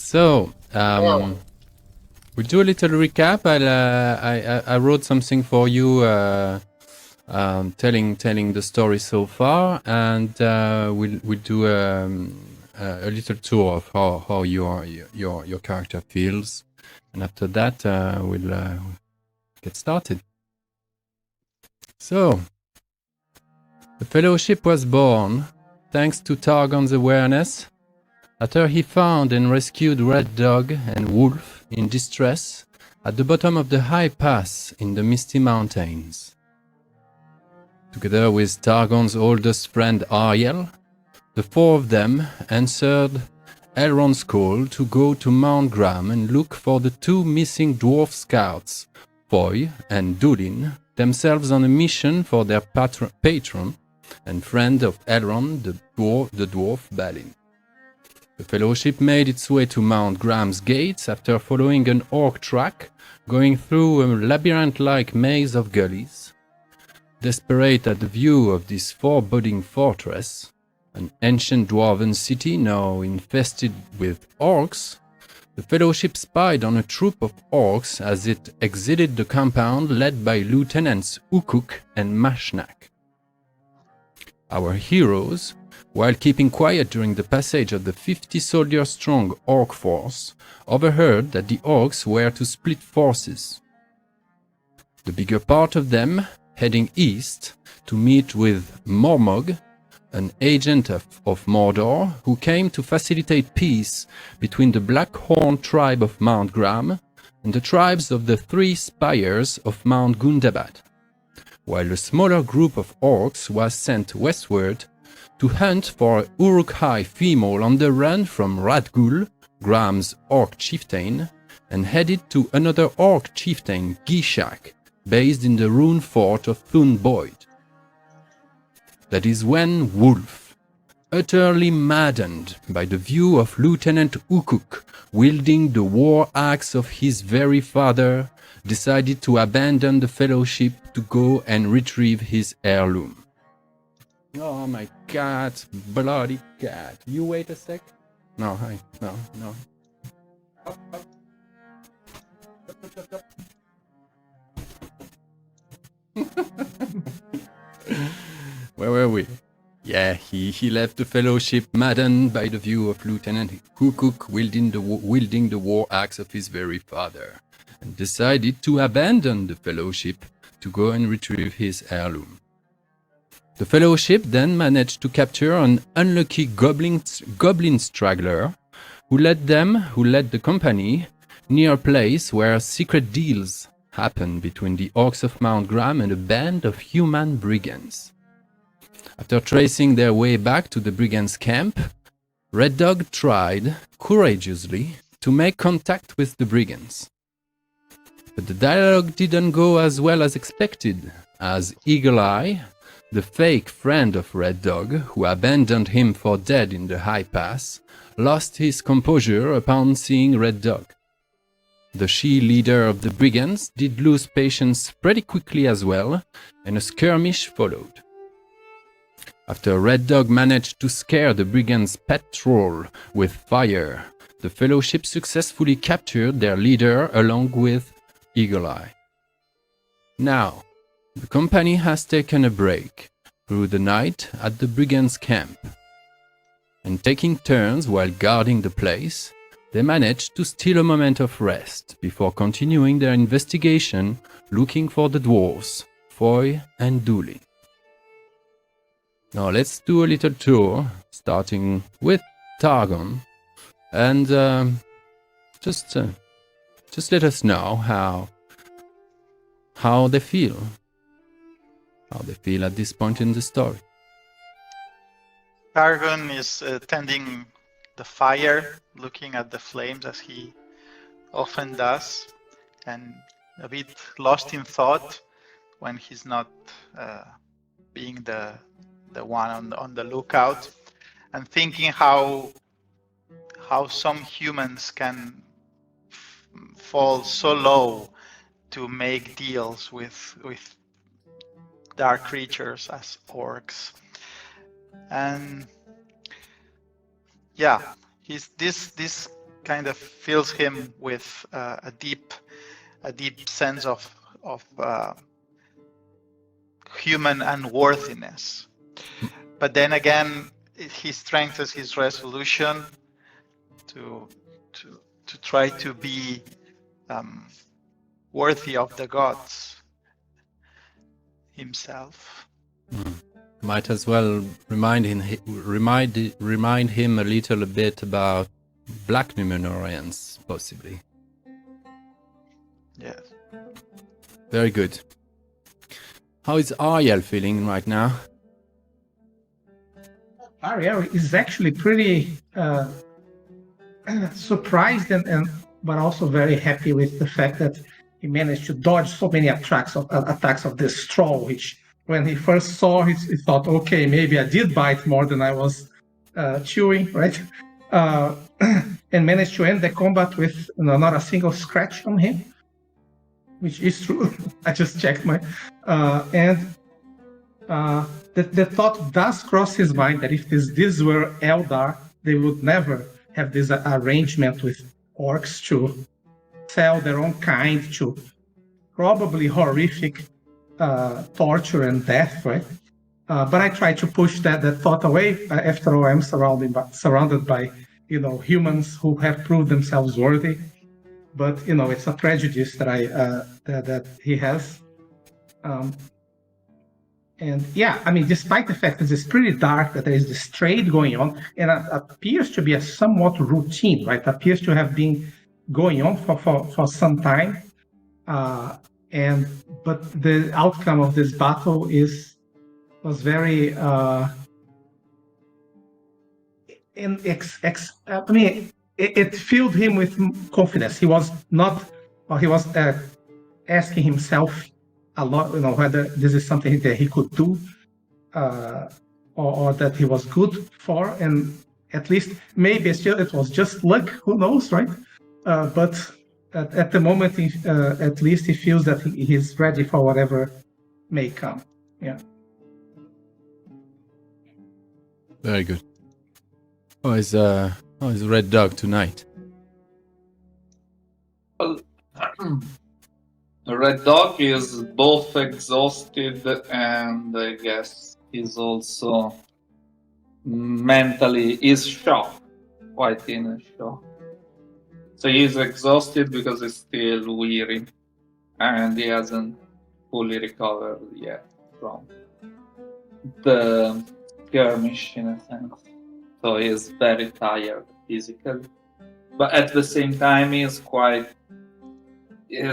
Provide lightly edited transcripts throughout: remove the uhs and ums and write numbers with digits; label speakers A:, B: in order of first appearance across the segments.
A: So, we'll do a little recap. I wrote something for you, telling the story so far, and we'll do a little tour of how your character feels, and after that we'll get started. So, the Fellowship was born thanks to Targon's awareness. After he found and rescued Red Dog and Wolf in distress at the bottom of the high pass in the Misty Mountains. Together with Targon's oldest friend Ariel, the four of them answered Elrond's call to go to Mount Gram and look for the two missing dwarf scouts, Foy and Dúlin, themselves on a mission for their patron and friend of Elrond, the dwarf Balin. The Fellowship made its way to Mount Gram's gates after following an orc track going through a labyrinth-like maze of gullies. Desperate at the view of this foreboding fortress, an ancient dwarven city now infested with orcs, the Fellowship spied on a troop of orcs as it exited the compound led by Lieutenants Ukuk and Mashnak. Our heroes, while keeping quiet during the passage of the 50-soldier-strong orc force, overheard that the orcs were to split forces. The bigger part of them heading east to meet with Mormog, an agent of Mordor who came to facilitate peace between the Blackhorn tribe of Mount Gram and the tribes of the Three Spires of Mount Gundabad, while a smaller group of orcs was sent westward to hunt for Uruk-hai female on the run from Radgul, Gram's orc chieftain, and headed to another orc chieftain, Gishak, based in the rune fort of Thunboyd. That is when Wolf, utterly maddened by the view of Lieutenant Ukuk wielding the war axe of his very father, decided to abandon the Fellowship to go and retrieve his heirloom. Oh my cat, bloody cat. You wait a sec? No, hi. No. Up. Where were we? Yeah, he left the Fellowship maddened by the view of Lieutenant Ukuk wielding the war axe of his very father, and decided to abandon the Fellowship to go and retrieve his heirloom. The Fellowship then managed to capture an unlucky goblin straggler who led the company near a place where secret deals happened between the orcs of Mount Gram and a band of human brigands. After tracing their way back to the brigands' camp, Red Dog tried, courageously, to make contact with the brigands. But the dialogue didn't go as well as expected, as Eagle Eye, the fake friend of Red Dog, who abandoned him for dead in the high pass, lost his composure upon seeing Red Dog. The she-leader of the brigands did lose patience pretty quickly as well, and a skirmish followed. After Red Dog managed to scare the brigands' patrol with fire, the Fellowship successfully captured their leader along with Eagle Eye. Now, the company has taken a break through the night at the brigands' camp, and taking turns while guarding the place, they managed to steal a moment of rest before continuing their investigation looking for the dwarves, Foy and Dúlin. Now let's do a little tour, starting with Targon, and just let us know how they feel. How they feel at this point in the story.
B: Targon is tending the fire, looking at the flames as he often does, and a bit lost in thought when he's not being the one on the lookout, and thinking how some humans can fall so low to make deals with dark creatures as orcs. And yeah, this kind of fills him with a deep sense of human unworthiness. But then again, he strengthens his resolution to try to be worthy of the gods himself.
A: Might as well remind him a little bit about black Numenorians, possibly.
B: Yes.
A: Very good. How is Ariel feeling right now?
C: Ariel is actually pretty surprised and but also very happy with the fact that he managed to dodge so many attacks of this troll, which when he first saw it, he thought, okay, maybe I did bite more than I was chewing, right? And managed to end the combat with not a single scratch on him, which is true. I just checked my... The thought does cross his mind that if this were Eldar, they would never have this arrangement with orcs to sell their own kind to probably horrific torture and death, right? But I try to push that thought away. After all, I'm surrounded by humans who have proved themselves worthy. But it's a prejudice that that he has. And yeah, I mean, despite the fact that it's pretty dark, that there is this trade going on, and it appears to be a somewhat routine, right? Appears to have been going on for some time. But the outcome of this battle was very it filled him with confidence. He was asking himself a lot, whether this is something that he could do or that he was good for, and at least maybe still it was just luck, who knows, right? But at the moment, at least he feels that he's ready for whatever may come. Yeah.
A: Very good. How is Red Dog tonight?
D: Well, Red Dog is both exhausted and I guess is also mentally shocked, quite in a shock. So he's exhausted because he's still weary and he hasn't fully recovered yet from the skirmish in a sense. So he's very tired physically. But at the same time he has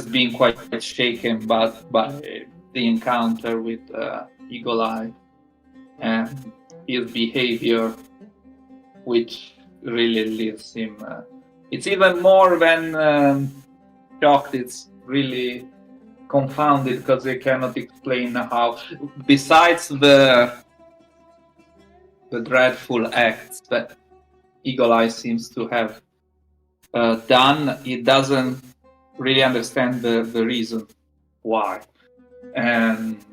D: been quite shaken by the encounter with Eagle Eye and his behavior, which really leaves him. It's even more than shocked. It's really confounded because they cannot explain how. Besides the dreadful acts that Eagle Eye seems to have done, it doesn't really understand the reason why and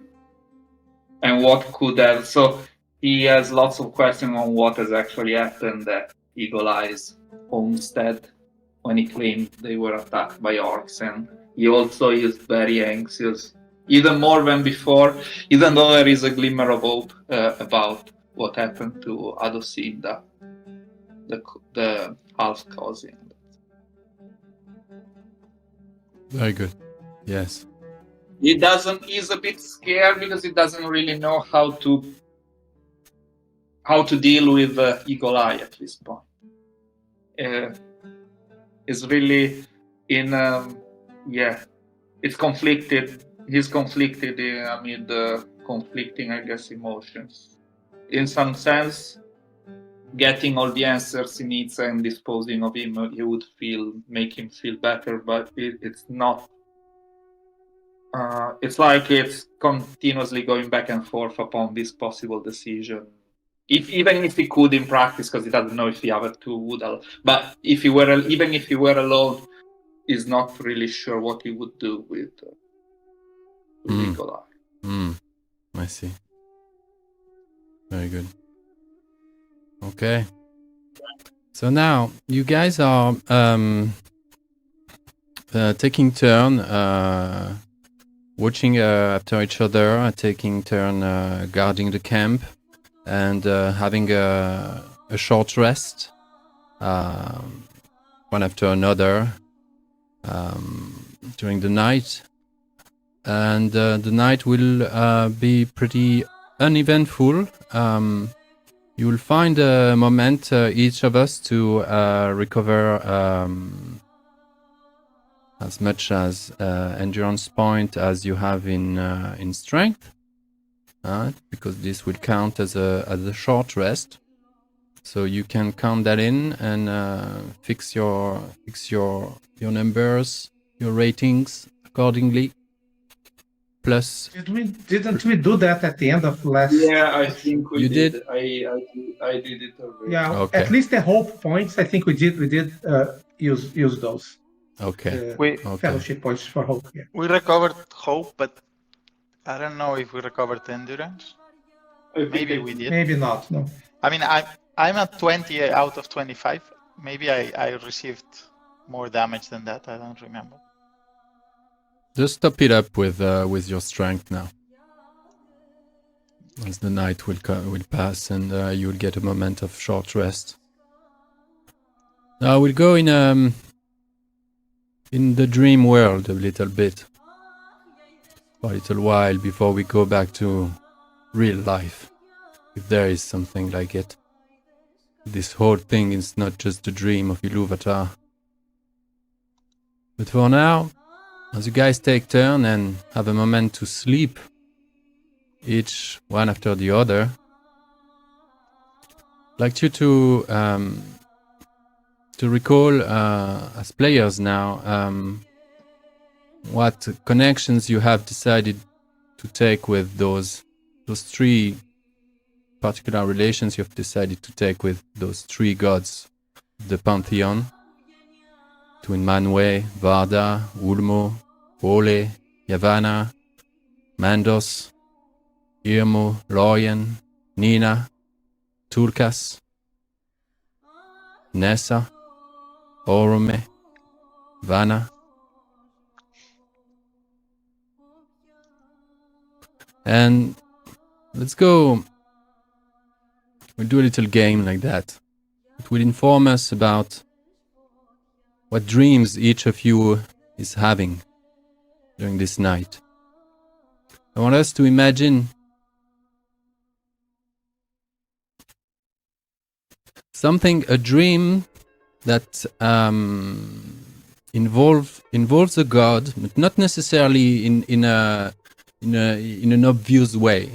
D: what could have. So he has lots of questions on what has actually happened at Eagle Eye's homestead when he claimed they were attacked by orcs, and he also is very anxious, even more than before, even though there is a glimmer of hope about what happened to Adosinda, the half cousin.
A: Very good. Yes.
D: He's a bit scared because he doesn't really know how to deal with Eagle Eye at this point. Is really in it's conflicted. He's conflicted amid conflicting, I guess, emotions. In some sense, getting all the answers he needs and disposing of him, he would make him feel better, but it's not. It's like it's continuously going back and forth upon this possible decision. Even if he could in practice, because he doesn't know if the other two would. But even if he were alone, he's not really sure what he would do with Eagle Eye.
A: I see. Very good. Okay. So now you guys are taking turn watching after each other, taking turn guarding the camp, and having a short rest, one after another, during the night. And the night will be pretty uneventful. You will find a moment, each of us, to recover as much as endurance point as you have in strength, because this will count as a short rest. So you can count that in and fix your numbers, your ratings accordingly. Plus,
C: Didn't we do that at the end of last?
D: Yeah, I think we
A: You
D: did.
A: did?
D: I did it already.
C: Yeah,
A: Okay.
C: at least the hope points. I think we did use those.
A: okay.
B: We
C: Fellowship points for hope. Yeah.
B: we recovered hope, but I don't know if we recovered endurance.
D: I think
B: Maybe
D: I
B: we did.
C: Maybe not. No.
B: I mean, I'm at 20 out of 25. Maybe I received more damage than that. I don't remember.
A: Just top it up with your strength now, as the night will pass and you will get a moment of short rest. Now we'll go in the dream world a little bit for a little while before we go back to real life, if there is something like it. This whole thing is not just a dream of Iluvatar. But for now, as you guys take turn and have a moment to sleep, each one after the other, I'd like you to recall, as players now, what connections you have decided to take with those three particular relations you've decided to take with those three gods, the pantheon, between Manwe, Varda, Ulmo, Ole, Yavanna, Mandos, Irmo, Lorien, Nina, Turkas, Nessa, Orome, Vanna. And let's go. We'll do a little game like that. It will inform us about what dreams each of you is having during this night. I want us to imagine a dream that involves a god, but not necessarily in an obvious way.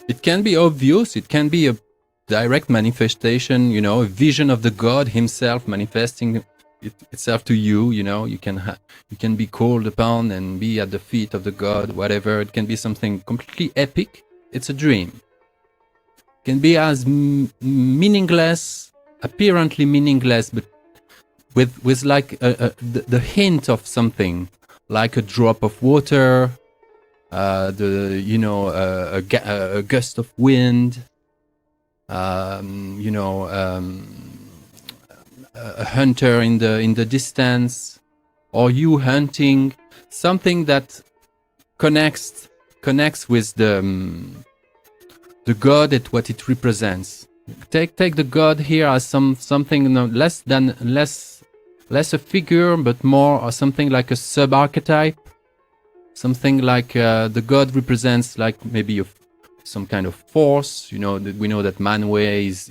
A: It can be obvious, it can be a direct manifestation, a vision of the god himself manifesting itself to you. You can be called upon and be at the feet of the god, whatever. It can be something completely epic. It's a dream. It can be as meaningless, apparently meaningless, but with like the hint of something, like a drop of water, a gust of wind, a hunter in the distance, or you hunting, something that connects with the god at what it represents. Take the god here as something less a figure, but more or something like a sub-archetype, something like the god represents like maybe some kind of force. We know that Manwe is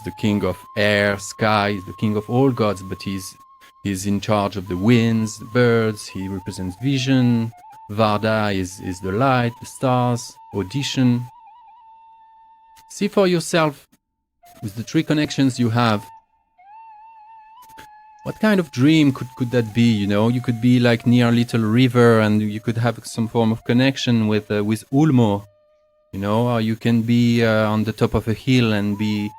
A: the king of air, sky, is the king of all gods, but he's in charge of the winds, the birds. He represents vision. Varda is the light, the stars, audition. See for yourself, with the three connections you have, what kind of dream could that be? You could be like near a little river and you could have some form of connection with Ulmo, or you can be on the top of a hill and be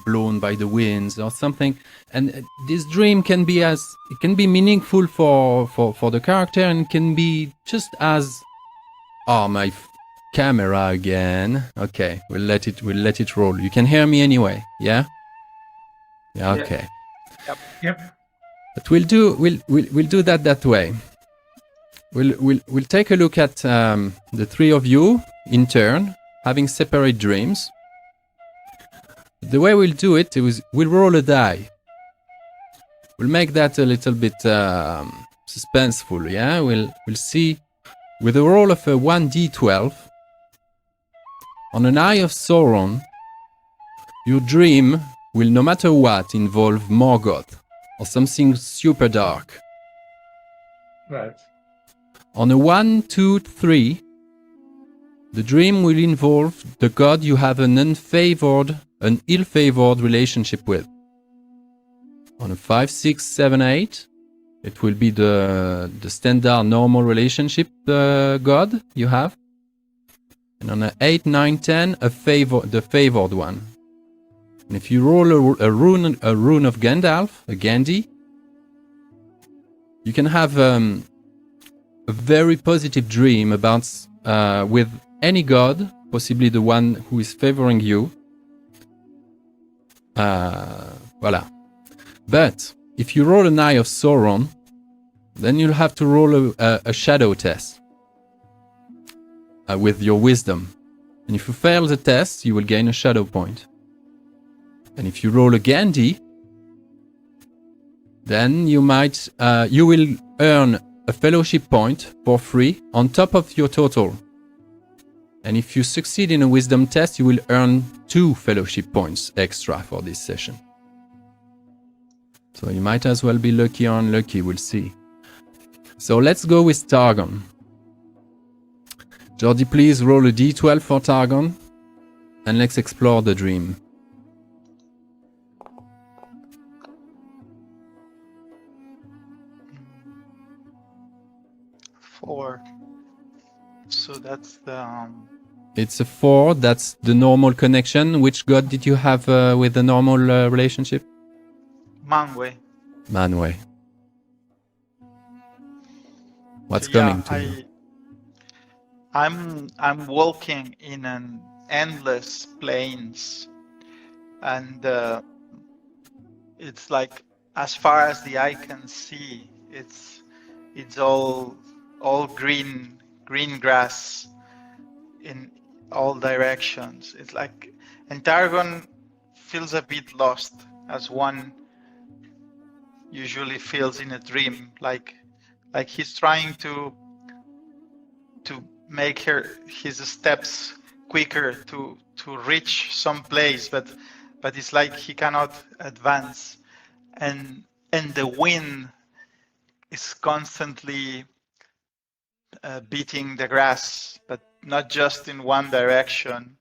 A: blown by the winds or something. And this dream can be meaningful for the character, and can be just as, my camera again. Okay, we'll let it roll. You can hear me anyway, yeah? Yeah, okay.
C: Yep.
A: But we'll do that way. We'll take a look at the three of you in turn, having separate dreams. The way we'll do it is we'll roll a die. We'll make that a little bit suspenseful, yeah? We'll see with a roll of a 1d12 on an Eye of Sauron, your dream will no matter what involve Morgoth or something super dark.
C: Right.
A: On a 1, 2, 3, the dream will involve the god you have an ill-favored relationship with. On a 5, 6, 7, 8, it will be the standard normal relationship god you have. And on a 8, 9, 10, the favored one. And if you roll a rune of Gandalf, a Gandhi, you can have a very positive dream about with any god, possibly the one who is favoring you. Voila. But if you roll an Eye of Sauron, then you'll have to roll a shadow test with your wisdom. And if you fail the test, you will gain a shadow point. And if you roll a Gandhi, then you will earn a fellowship point for free on top of your total. And if you succeed in a wisdom test, you will earn 2 fellowship points extra for this session. So you might as well be lucky or unlucky, we'll see. So let's go with Targon. Jordi, please roll a d12 for Targon, and let's explore the dream.
B: Four. So that's the...
A: It's a 4, that's the normal connection. Which god did you have with the normal relationship?
B: Manwë.
A: Manwë. What's coming to you?
B: I'm walking in an endless plains, and it's like as far as the eye can see, it's all green grass in all directions. It's like, and Targon feels a bit lost, as one usually feels in a dream, like he's trying to make his steps quicker to reach some place, but it's like he cannot advance, and the wind is constantly beating the grass, but not just in one direction,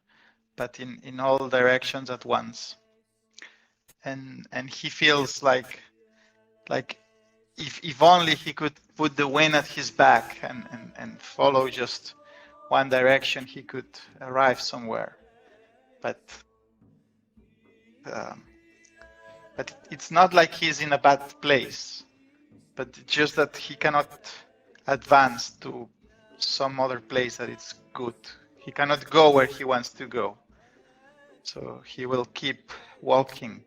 B: but in all directions at once. And he feels like if only he could put the wind at his back and follow just one direction, he could arrive somewhere. But it's not like he's in a bad place, but it's just that he cannot advance to some other place that it's good. He cannot go where he wants to go. So he will keep walking,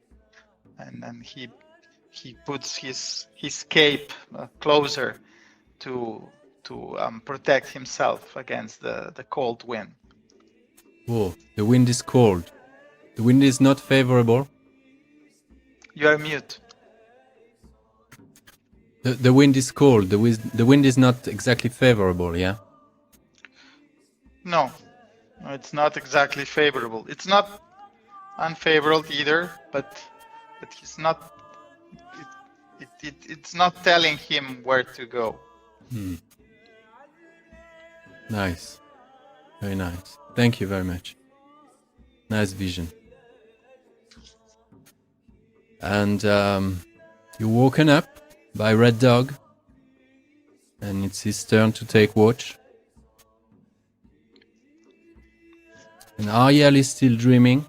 B: and he puts his cape closer to protect himself against the cold wind.
A: Oh, the wind is cold. The wind is not favorable.
B: You are mute.
A: The wind is cold. The wind is not exactly favorable, yeah?
B: No, it's not exactly favorable. It's not unfavorable either, but he's not. It's not telling him where to go.
A: Nice. Very nice. Thank you very much. Nice vision. And you're woken up by Red Dog, and it's his turn to take watch. And Ariel is still dreaming,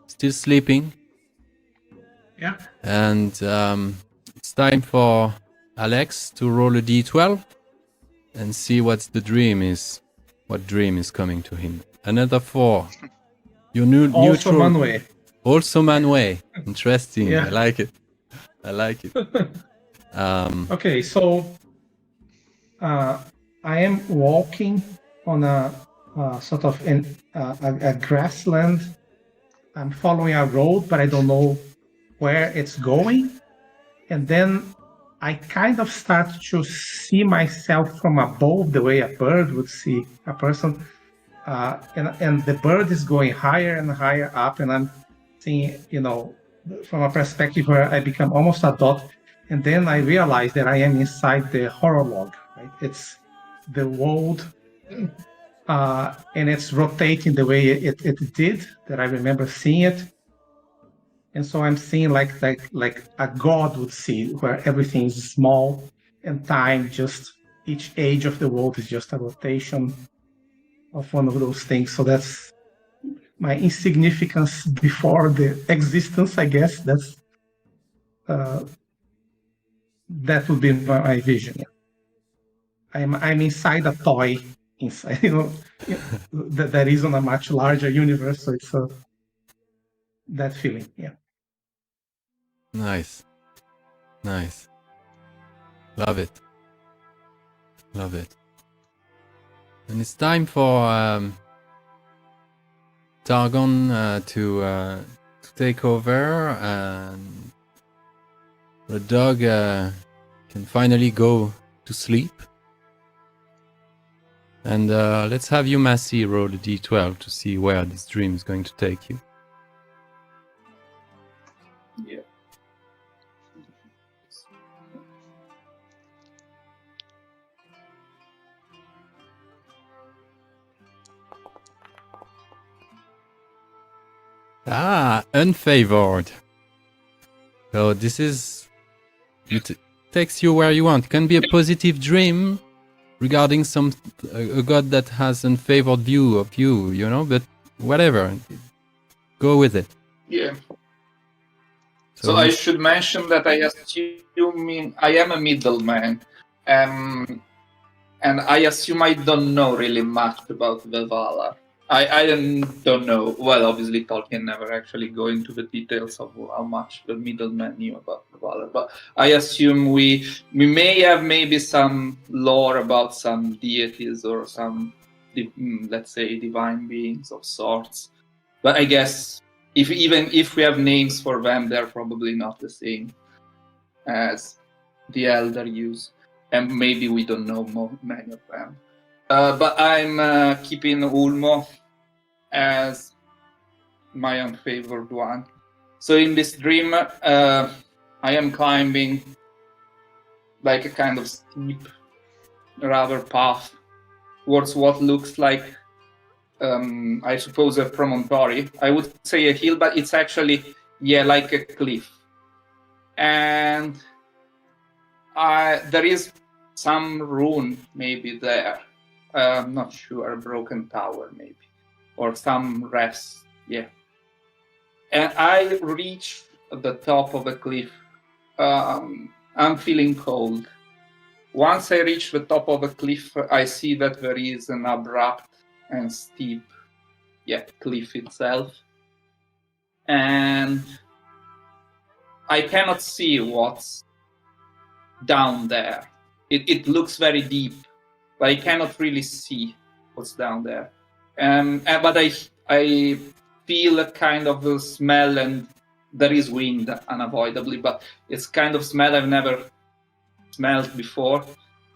A: still sleeping.
C: Yeah.
A: And it's time for Alex to roll a d12 and see what the dream is. What dream is coming to him? Another 4. Your
C: Also
A: neutral.
C: Manwë.
A: Also Manway. Interesting.
C: Yeah.
A: I like it. I like it.
C: Okay, so I am walking on a sort of a grassland. I'm following a road, but I don't know where it's going. And then I kind of start to see myself from above, the way a bird would see a person. And the bird is going higher and higher up, and I'm seeing, from a perspective where I become almost a dot. And then I realize that I am inside the horror log, right? It's the world, and it's rotating the way it did, that I remember seeing it. And so I'm seeing like a god would see, where everything is small and time, just each age of the world is just a rotation of one of those things. So that's my insignificance before the existence, I guess. That would be my vision. Yeah. I'm inside a toy, inside, that is on a much larger universe. So it's that feeling. Yeah.
A: Nice. Nice. Love it. Love it. And it's time for Targon to take over, and the dog can finally go to sleep. And let's have you, Massey, roll a d12 to see where this dream is going to take you.
D: Yeah.
A: Unfavored. So this is... It takes you where you want. It can be a positive dream regarding a god that has unfavored view of you, but whatever. Go with it.
D: Yeah. So I should mention that I assume I am a middleman, and I assume I don't know really much about the Valar. I don't know. Well, obviously Tolkien never actually go into the details of how much the middleman knew about the Valar, but I assume we may have maybe some lore about some deities or some, let's say, divine beings of sorts. But I guess even if we have names for them, they're probably not the same as the Elder use, and maybe we don't know many of them. But I'm keeping Ulmo as my unfavored one. So in this dream, I am climbing like a kind of steep, rather path towards what looks like, I suppose, a promontory. I would say a hill, but it's actually, like a cliff. And there is some rune maybe there. I'm not sure, a broken tower maybe, or some rest, yeah. And I reach the top of the cliff. I'm feeling cold. Once I reach the top of the cliff, I see that there is an abrupt and steep, cliff itself. And I cannot see what's down there. It looks very deep, but I cannot really see what's down there. But I feel a kind of a smell, and there is wind unavoidably, but it's kind of smell I've never smelled before.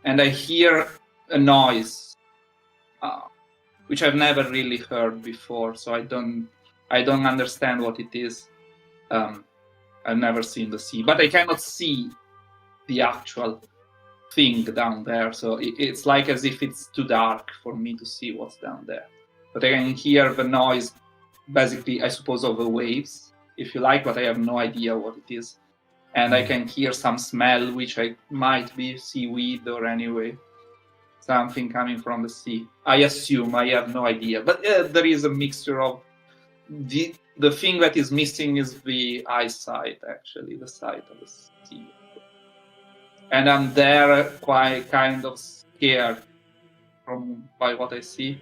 D: And I hear a noise, which I've never really heard before, so I don't understand what it is. I've never seen the sea, but I cannot see the actual thing down there, so it's like as if it's too dark for me to see what's down there. But I can hear the noise, basically, I suppose, of the waves, if you like, but I have no idea what it is. And I can hear some smell, which might be seaweed or anyway, something coming from the sea. I assume, I have no idea. But there is a mixture of... The thing that is missing is the eyesight, actually, the sight of the sea. And I'm there quite kind of scared by what I see.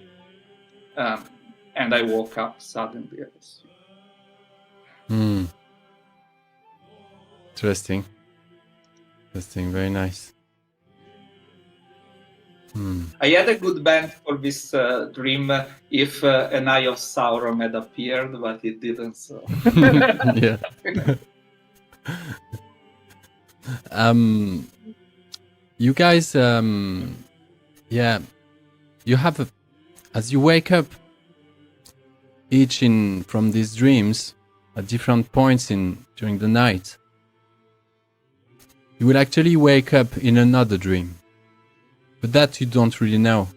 D: And I woke up suddenly, I assume.
A: Hmm. Interesting. Interesting. Very nice.
D: I had a good band for this dream if an eye of Sauron had appeared, but it didn't. So
A: Yeah. You guys, yeah, you have as you wake up each from these dreams at different points during the night, you will actually wake up in another dream, but that you don't really know.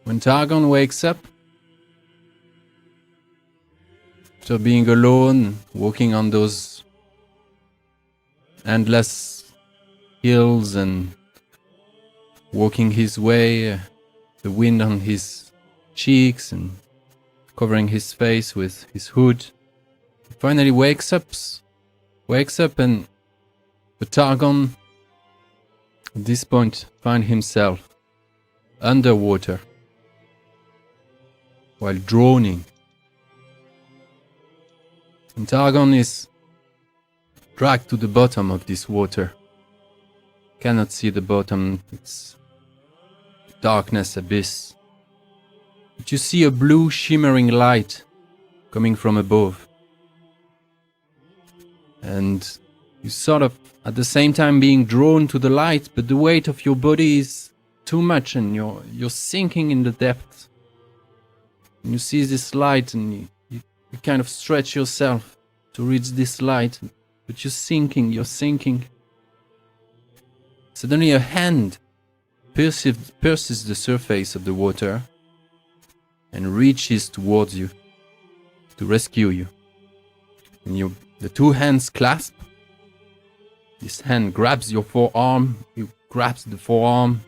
A: When Targon wakes up, after being alone, walking on those endless hills and walking his way, the wind on his cheeks and covering his face with his hood, he finally wakes up and the Targon at this point finds himself underwater while droning. And Targon is dragged to the bottom of this water. Cannot see the bottom, it's darkness abyss. But you see a blue shimmering light coming from above. And you sort of at the same time being drawn to the light, but the weight of your body is too much and you're sinking in the depths. And you see this light and you kind of stretch yourself to reach this light, but you're sinking. Suddenly a hand pierces the surface of the water and reaches towards you to rescue you. And the two hands clasp. This hand grabs your forearm, you grasp the forearm,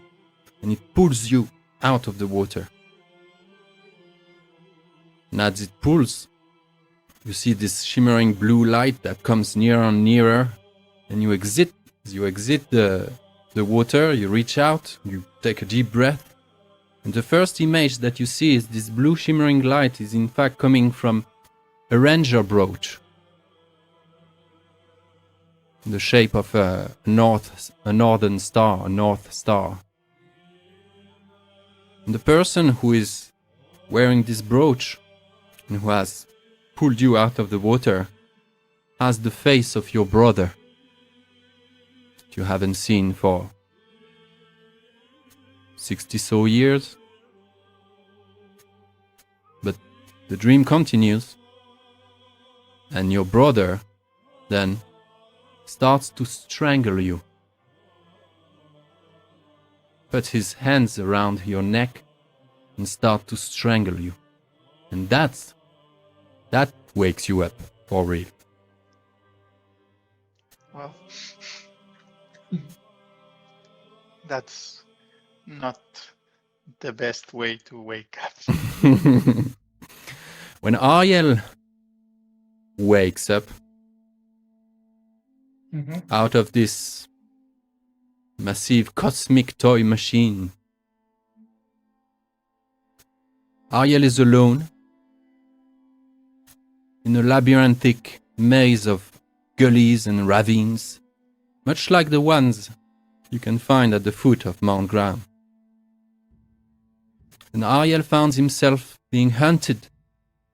A: and it pulls you out of the water. And as it pulls, you see this shimmering blue light that comes nearer and nearer, and you exit the water, you reach out, you take a deep breath, and the first image that you see is this blue shimmering light is in fact coming from a ranger brooch in the shape of a north star. And the person who is wearing this brooch and who has pulled you out of the water has the face of your brother that you haven't seen for 60 so years. But the dream continues, and your brother then starts to strangle you. Put his hands around your neck and start to strangle you. And that wakes you up for real.
B: Well, that's not the best way to wake up.
A: When Ariel wakes up out of this massive cosmic toy machine, Ariel is alone in a labyrinthic maze of gullies and ravines, much like the ones you can find at the foot of Mount Graham. And Ariel found himself being hunted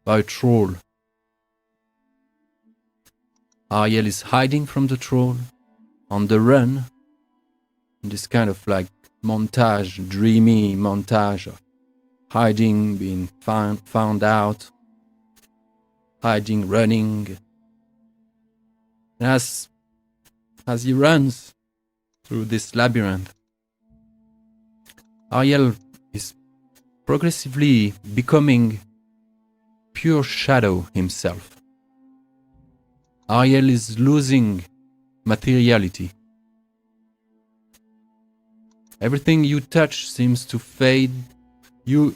A: by a troll. Ariel is hiding from the troll, on the run, in this kind of like montage, dreamy montage of hiding, being found out, hiding, running. And as he runs through this labyrinth, Ariel is progressively becoming pure shadow himself. Ariel is losing materiality. Everything you touch seems to fade. You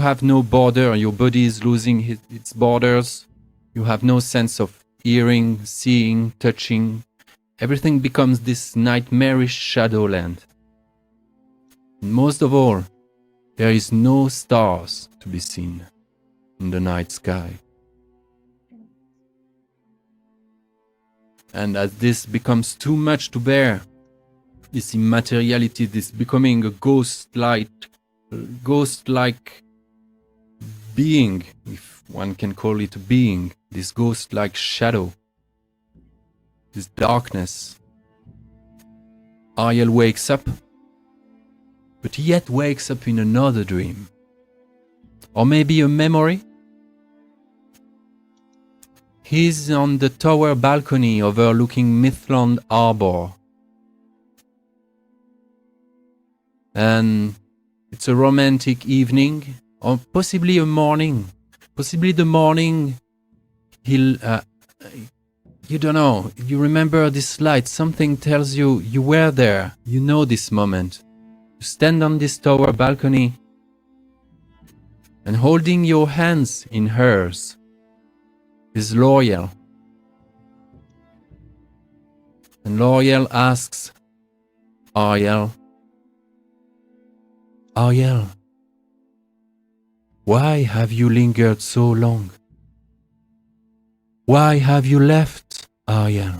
A: have no border. Your body is losing its borders. You have no sense of hearing, seeing, touching. Everything becomes this nightmarish shadowland. And most of all, there is no stars to be seen. in the night sky. And as this becomes too much to bear, this immateriality, this becoming a ghost-like being, if one can call it a being, this ghost-like shadow, this darkness. Ariel wakes up, but yet wakes up in another dream. Or maybe a memory? He's on the tower balcony overlooking Mithland Harbor. And it's a romantic evening, or possibly a morning. Possibly the morning he'll... you don't know, you remember this light, something tells you you were there, you know this moment. You stand on this tower balcony and holding your hands in hers is L'Oreal. And L'Oreal asks Ariel, Ariel, why have you lingered so long? Why have you left, Ariel?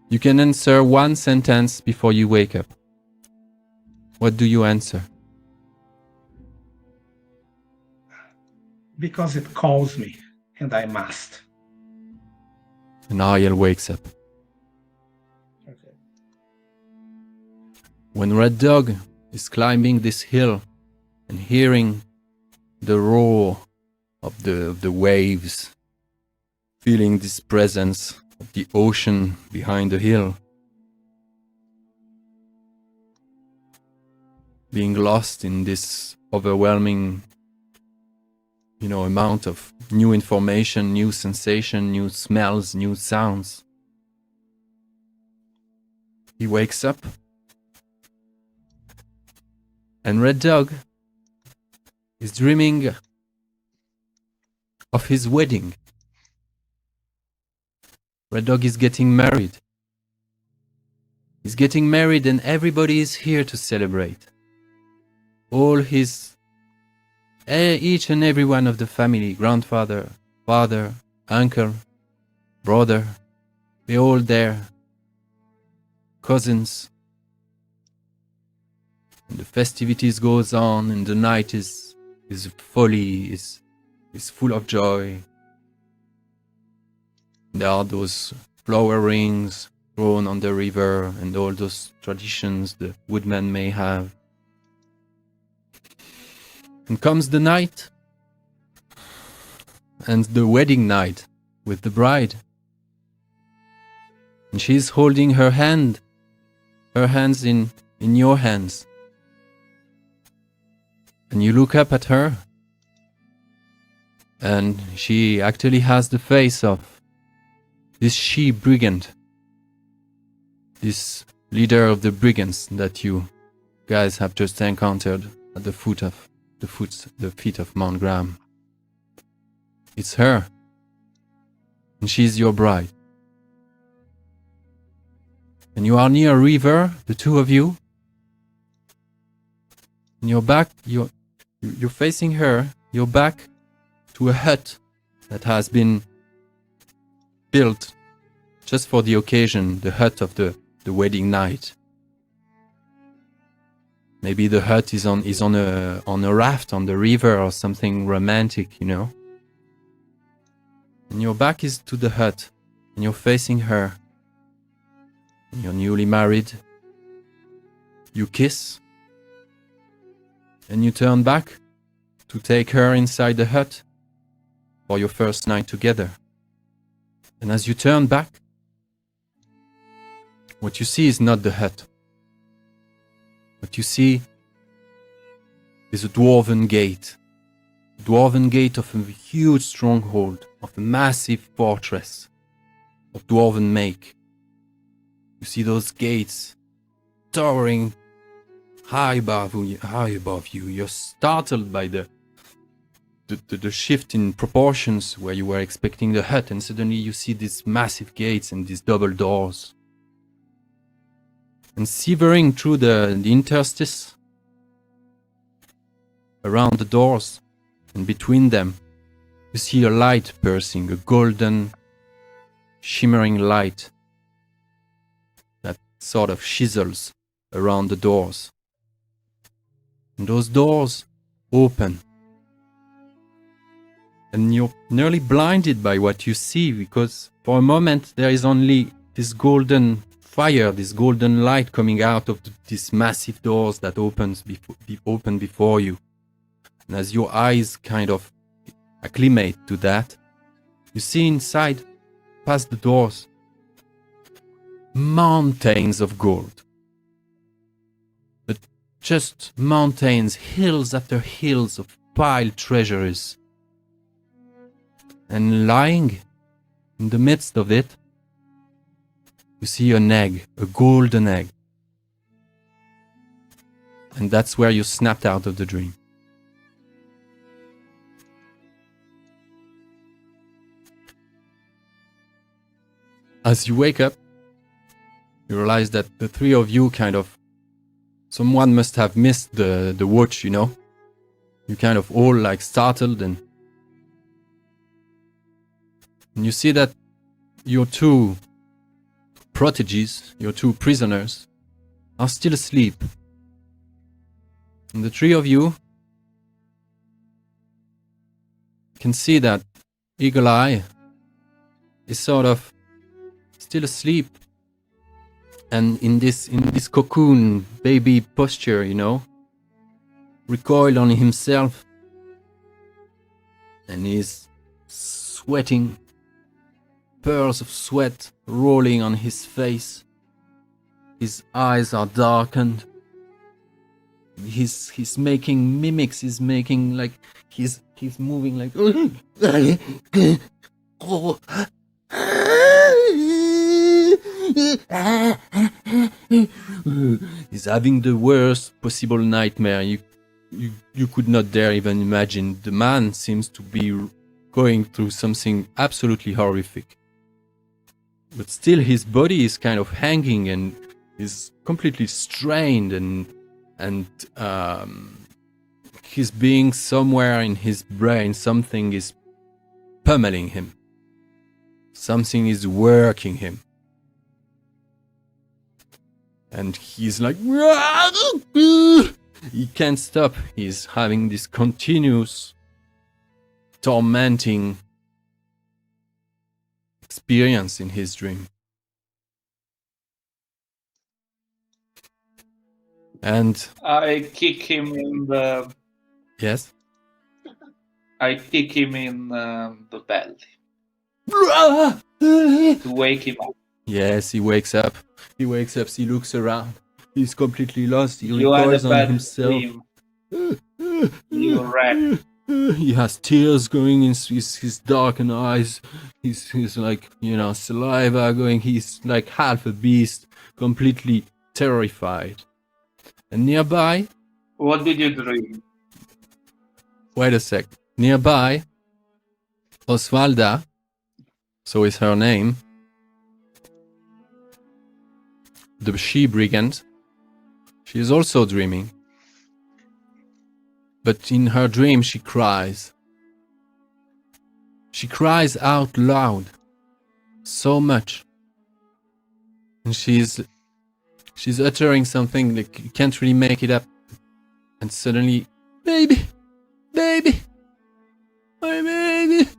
A: You can answer one sentence before you wake up. What do you answer?
C: Because it calls me, and I must.
A: And Ariel wakes up.
C: Okay.
A: When Red Dog is climbing this hill and hearing the roar of the waves, feeling this presence of the ocean behind the hill, being lost in this overwhelming amount of new information, new sensation, new smells, new sounds. He wakes up, and Red Dog is dreaming of his wedding. Red Dog is getting married. He's getting married and everybody is here to celebrate. All each and every one of the family, grandfather, father, uncle, brother, they're all there. Cousins. And the festivities goes on and the night is folly, is full of joy. There are those flower rings thrown on the river and all those traditions the woodman may have. And comes the night, and the wedding night with the bride. And she's holding her hands in your hands. And you look up at her, and she actually has the face of this she-brigand, this leader of the brigands that you guys have just encountered at the feet of Mount Graham. It's her, and she's your bride. And you are near a river, the two of you. And you're facing her, your back to a hut that has been built just for the occasion, the hut of the wedding night. Maybe the hut is on a raft on the river or something romantic, And your back is to the hut, and you're facing her. And you're newly married. You kiss, and you turn back to take her inside the hut for your first night together. And as you turn back, what you see is not the hut. What you see is a dwarven gate. A dwarven gate of a huge stronghold, of a massive fortress of dwarven make. You see those gates towering high above you. You're startled by the shift in proportions where you were expecting the hut, and suddenly you see these massive gates and these double doors. And severing through the interstice around the doors and between them, you see a light piercing, a golden, shimmering light that sort of chisels around the doors. And those doors open. And you're nearly blinded by what you see, because for a moment there is only this golden fire, this golden light coming out of these massive doors that open before you. And as your eyes kind of acclimate to that, you see inside, past the doors, mountains of gold. But just mountains, hills after hills of piled treasures. And lying in the midst of it, you see an egg, a golden egg. And that's where you snapped out of the dream. As you wake up, you realize that the three of you someone must have missed the watch, you know? You kind of all like startled, and you see that your two proteges, your two prisoners, are still asleep. And the three of you can see that Eagle Eye is sort of still asleep, and in this cocoon baby posture, you know, recoiled on himself, and he's sweating, pearls of sweat rolling on his face. His eyes are darkened. He's making mimics. He's making like he's moving like he's having the worst possible nightmare you could not dare even imagine. The man seems to be going through something absolutely horrific. But still his body is kind of hanging and is completely strained, and his being somewhere in his brain, something is pummeling him. Something is working him. And he's like, he can't stop. He's having this continuous, tormenting experience in his dream. And
D: I kick him in the.
A: Yes?
D: I kick him in the belly to wake him up.
A: Yes, he wakes up. He wakes up, he looks around. He's completely lost. He
D: You had a
A: recoils on
D: bad
A: himself.
D: dream. You rat.
A: He has tears going in his darkened eyes. He's like, you know, saliva going. He's like half a beast, completely terrified. And nearby,
D: What did you dream?
A: wait a sec. Nearby, Oswalda, so is her name, the she-brigand, she is also dreaming. But in her dream she cries. She cries out loud. So much. And she's uttering something like you can't really make it up. And suddenly, baby, baby, my baby.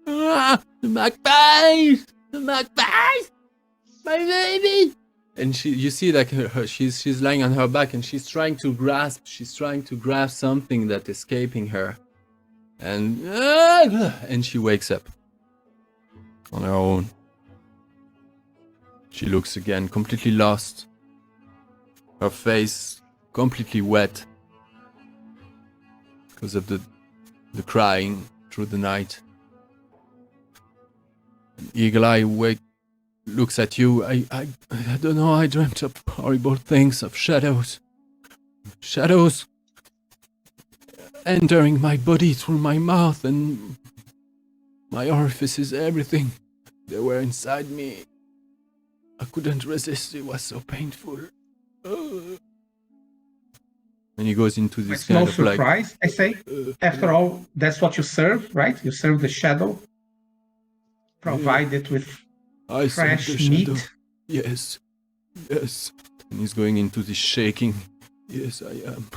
A: Ah, the magpies, my baby. And you see that she's lying on her back and she's trying to grasp something that's escaping her. And she wakes up on her own. She looks again, completely lost. Her face completely wet because of the crying through the night. And Eagle Eye looks at you. I don't know, I dreamt of horrible things, of shadows. Shadows entering my body through my mouth and my orifices, everything. They were inside me. I couldn't resist. It was so painful. And he goes into this
C: It's
A: kind
C: no
A: of like...
C: surprise, I say. After all, that's what you serve, right? You serve the shadow. Provide it with
A: I serve the
C: fresh
A: shadow.
C: meat.
A: Yes. Yes. And he's going into this shaking. Yes, I am.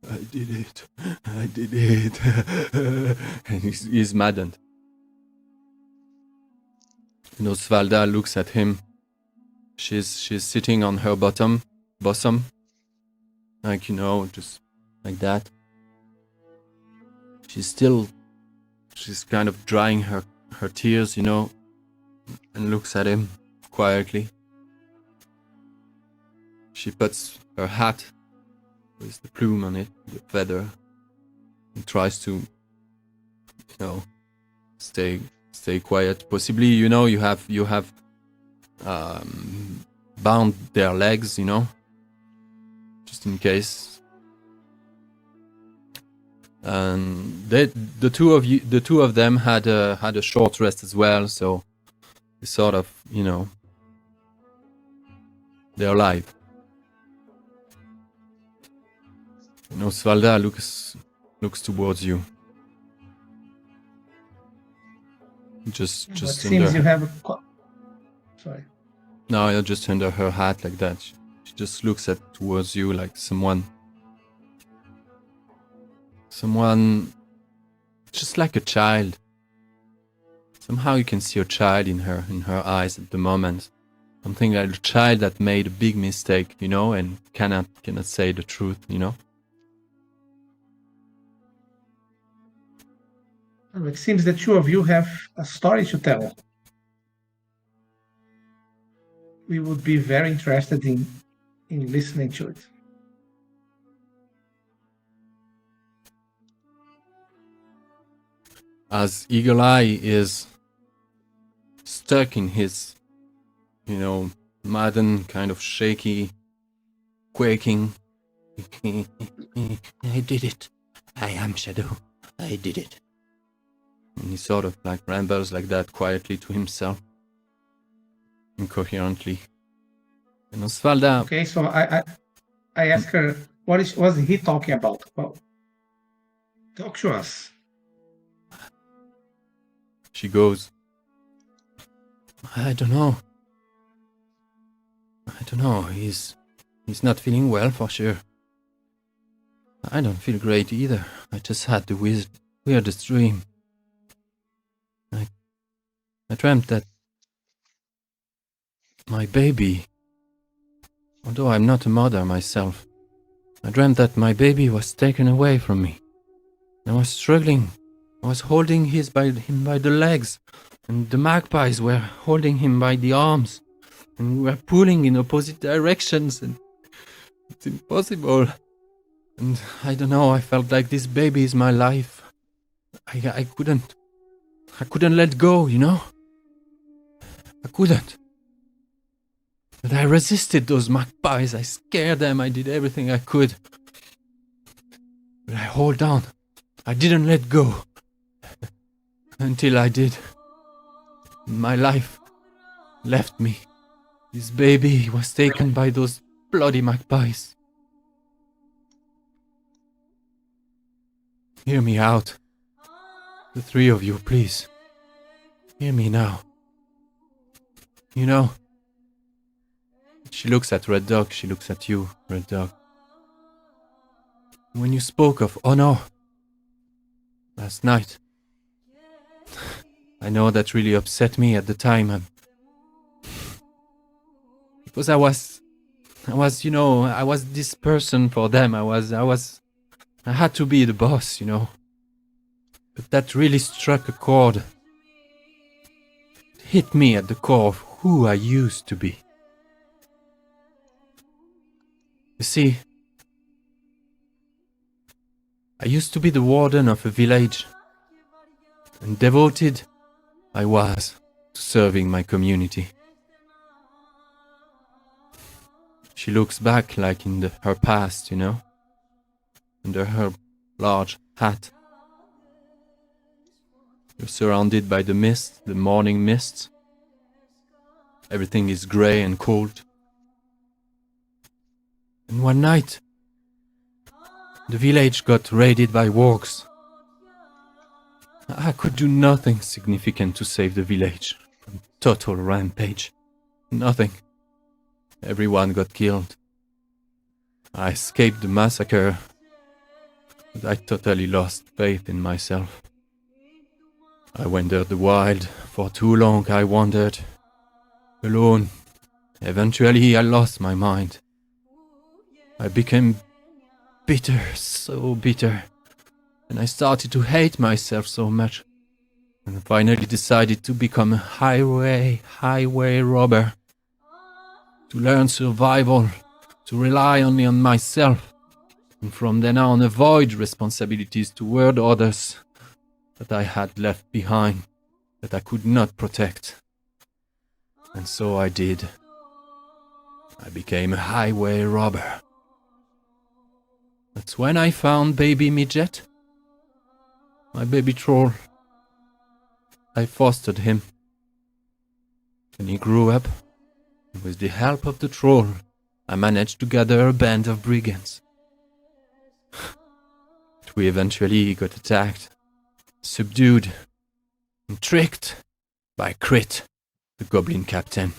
A: I did it. I did it. And he's maddened. And Oswalda looks at him. She's sitting on her bosom. Like, you know, just like that. She's kind of drying her tears, you know, and looks at him quietly. She puts her hat with the plume on it, the feather, and tries to, you know, stay quiet. Possibly, you know, you have bound their legs, you know, just in case. And the two of them had a short rest as well, so it's sort of, you know, they're alive. And Oswalda looks towards you. Just
C: It
A: under.
C: seems you have a... Sorry.
A: No, just under her hat like that. She just looks towards you like someone just like a child. Somehow you can see a child in her eyes at the moment. Something like a child that made a big mistake, you know, and cannot say the truth, you know.
C: It seems the two of you have a story to tell. We would be very interested in listening to it.
A: As Eagle Eye is stuck in his, you know, maddened, kind of shaky, quaking. I did it. I am Shadow. I did it. And he sort of like rambles like that quietly to himself, incoherently. And Oswalda...
C: Okay, so I ask her, what was he talking about? Well, talk to us.
A: She goes, I don't know. He's not feeling well for sure. I don't feel great either. I just had the weirdest dream. I dreamt that my baby, although I'm not a mother myself, I dreamt that my baby was taken away from me. I was struggling. I was holding him by the legs, and the magpies were holding him by the arms, and we were pulling in opposite directions, and it's impossible. And I don't know, I felt like this baby is my life. I couldn't let go, you know? I couldn't. But I resisted those magpies, I scared them, I did everything I could. But I hold on. I didn't let go. Until I did. My life left me. This baby was taken by those bloody magpies. Hear me out. The three of you, please. Hear me now. You know, she looks at Red Dog, she looks at you, Red Dog. When you spoke of honor last night, I know that really upset me at the time. Because I was, you know, I was this person for them. I had to be the boss, you know. But that really struck a chord. It hit me at the core of who I used to be. You see, I used to be the warden of a village, and devoted I was to serving my community. She looks back like in her past, you know, under her large hat. You're surrounded by the mist, the morning mist. Everything is grey and cold. And one night, the village got raided by wargs. I could do nothing significant to save the village. Total rampage. Nothing. Everyone got killed. I escaped the massacre, but I totally lost faith in myself. I wandered the wild. For too long I wandered. Alone. Eventually I lost my mind. I became bitter, so bitter. And I started to hate myself so much. And I finally decided to become a highway robber. To learn survival. To rely only on myself. And from then on avoid responsibilities toward others that I had left behind, that I could not protect. And so I did. I became a highway robber. That's when I found baby Midget. My baby troll. I fostered him. When he grew up, and with the help of the troll, I managed to gather a band of brigands. But we eventually got attacked, subdued, and tricked by Krit the Goblin-captain,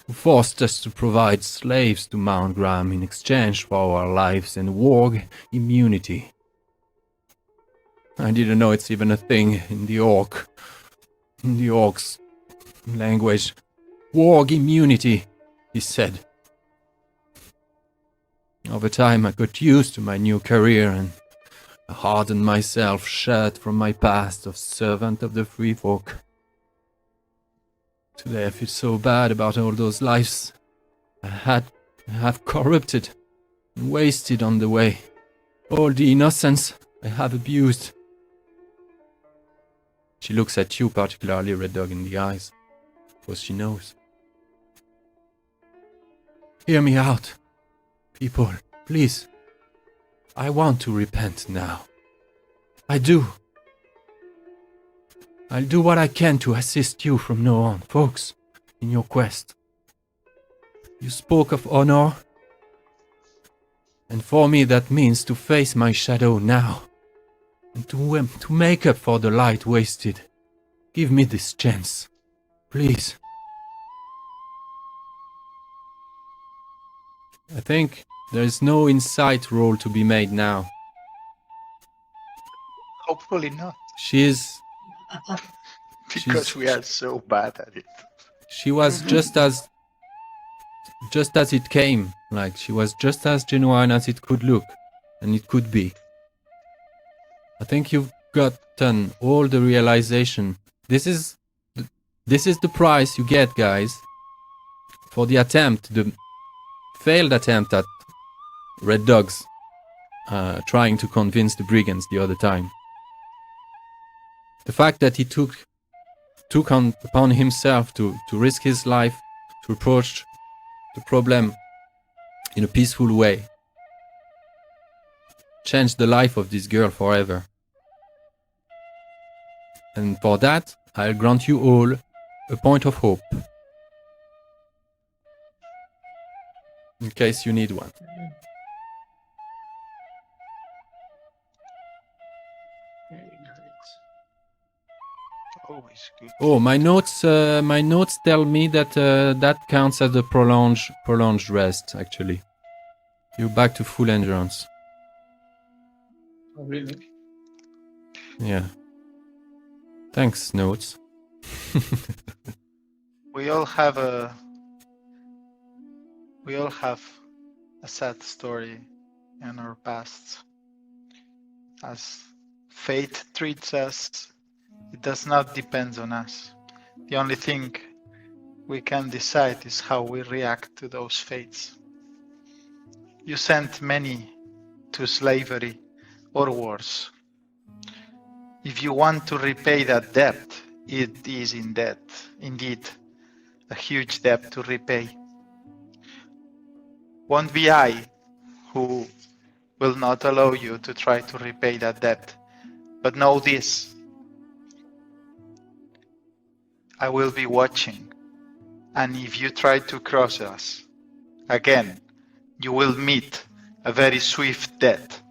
A: who forced us to provide slaves to Mount Graham in exchange for our lives and warg immunity. I didn't know it's even a thing in the orcs' language. Warg immunity, he said. Over time I got used to my new career and I hardened myself shut from my past of servant of the free folk. Today I feel so bad about all those lives I have corrupted and wasted on the way. All the innocence I have abused. She looks at you, particularly Red Dog, in the eyes, because she knows. Hear me out, people, please. I want to repent now. I do. I'll do what I can to assist you from now on, folks, in your quest. You spoke of honor, and for me that means to face my shadow now, and to make up for the light wasted. Give me this chance, please. I think there is no insight roll to be made now.
B: Hopefully not,
A: She is...
B: because we are so bad at it.
A: She was just as it came. Like, she was just as genuine as it could look, and it could be. I think you've gotten all the realization. This is the price you get, guys, for the attempt, the failed attempt at Red Dog's trying to convince the brigands the other time. The fact that he took upon himself to risk his life to approach the problem in a peaceful way changed the life of this girl forever. And for that, I'll grant you all a point of hope. In case you need one.
B: Always good.
A: Oh, my notes tell me that that counts as a prolonged rest, actually. You're back to full endurance.
D: Oh, really?
A: Yeah. Thanks, notes.
B: We all have a sad story in our past. As fate treats us, it does not depend on us. The only thing we can decide is how we react to those fates. You sent many to slavery or worse. If you want to repay that debt, it is indeed a huge debt to repay. Won't be I who will not allow you to try to repay that debt. But know this, I will be watching And if you try to cross us again, you will meet a very swift death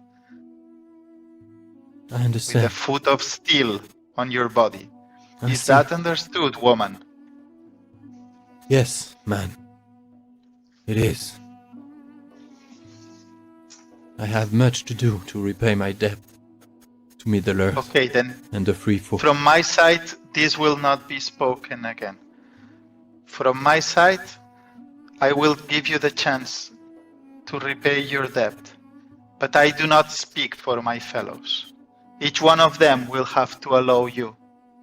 A: I
B: with a
A: understand.
B: foot of steel on your body.
A: I
B: Is
A: see.
B: that understood, woman?
A: Yes, man. It is. I have much to do to repay my debt to Middle-earth
B: Okay, then
A: and the free folk.
B: from my side, this will not be spoken again. From my side, I will give you the chance to repay your debt, but I do not speak for my fellows. Each one of them will have to allow you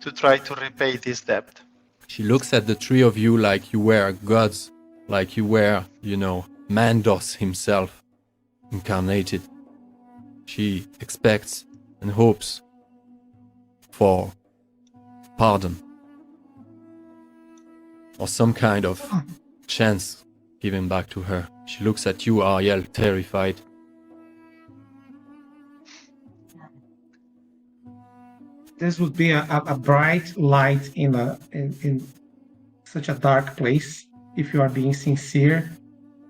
B: to try to repay this debt.
A: She looks at the three of you like you were gods, like you were, Mandos himself, incarnated. She expects and hopes for pardon or some kind of chance given back to her. She looks at you, Ariel, terrified.
C: This would be a bright light in such a dark place if you are being sincere.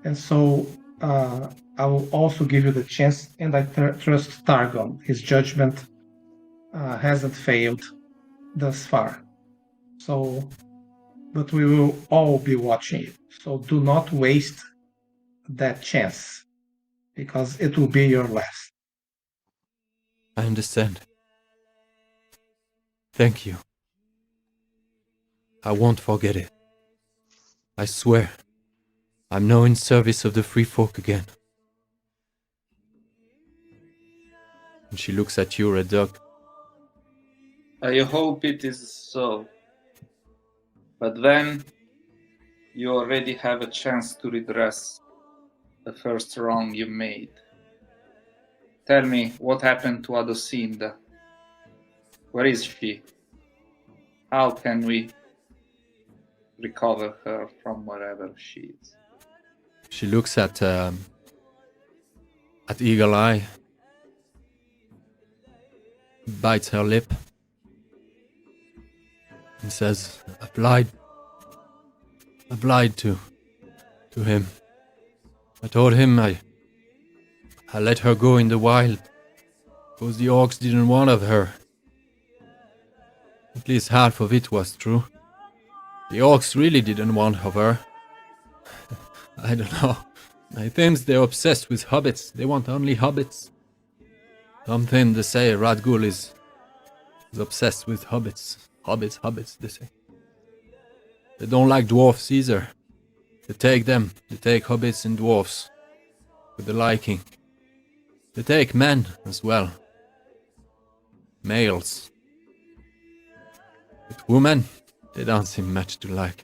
C: And so I will also give you the chance, and I trust Targon. His judgment hasn't failed thus far. So, but we will all be watching you. So do not waste that chance, because it will be your last.
A: I understand. Thank you. I won't forget it. I swear. I'm now in service of the free folk again. And she looks at you, Red Dog.
D: I hope it is so. But then you already have a chance to redress the first wrong you made. Tell me what happened to Adosinda. Where is she? How can we recover her from wherever she is?
A: She looks at Eagle Eye, bites her lip, and says, "I've lied to him. I told him I let her go in the wild because the orcs didn't want of her. At least half of it was true. The orcs really didn't want of her. I don't know. I think they're obsessed with hobbits. They want only hobbits. Something they say Radgul is obsessed with hobbits. Hobbits, they say. They don't like dwarfs either. They take hobbits and dwarfs with a liking. They take men as well. Males. But women, they don't seem much to like.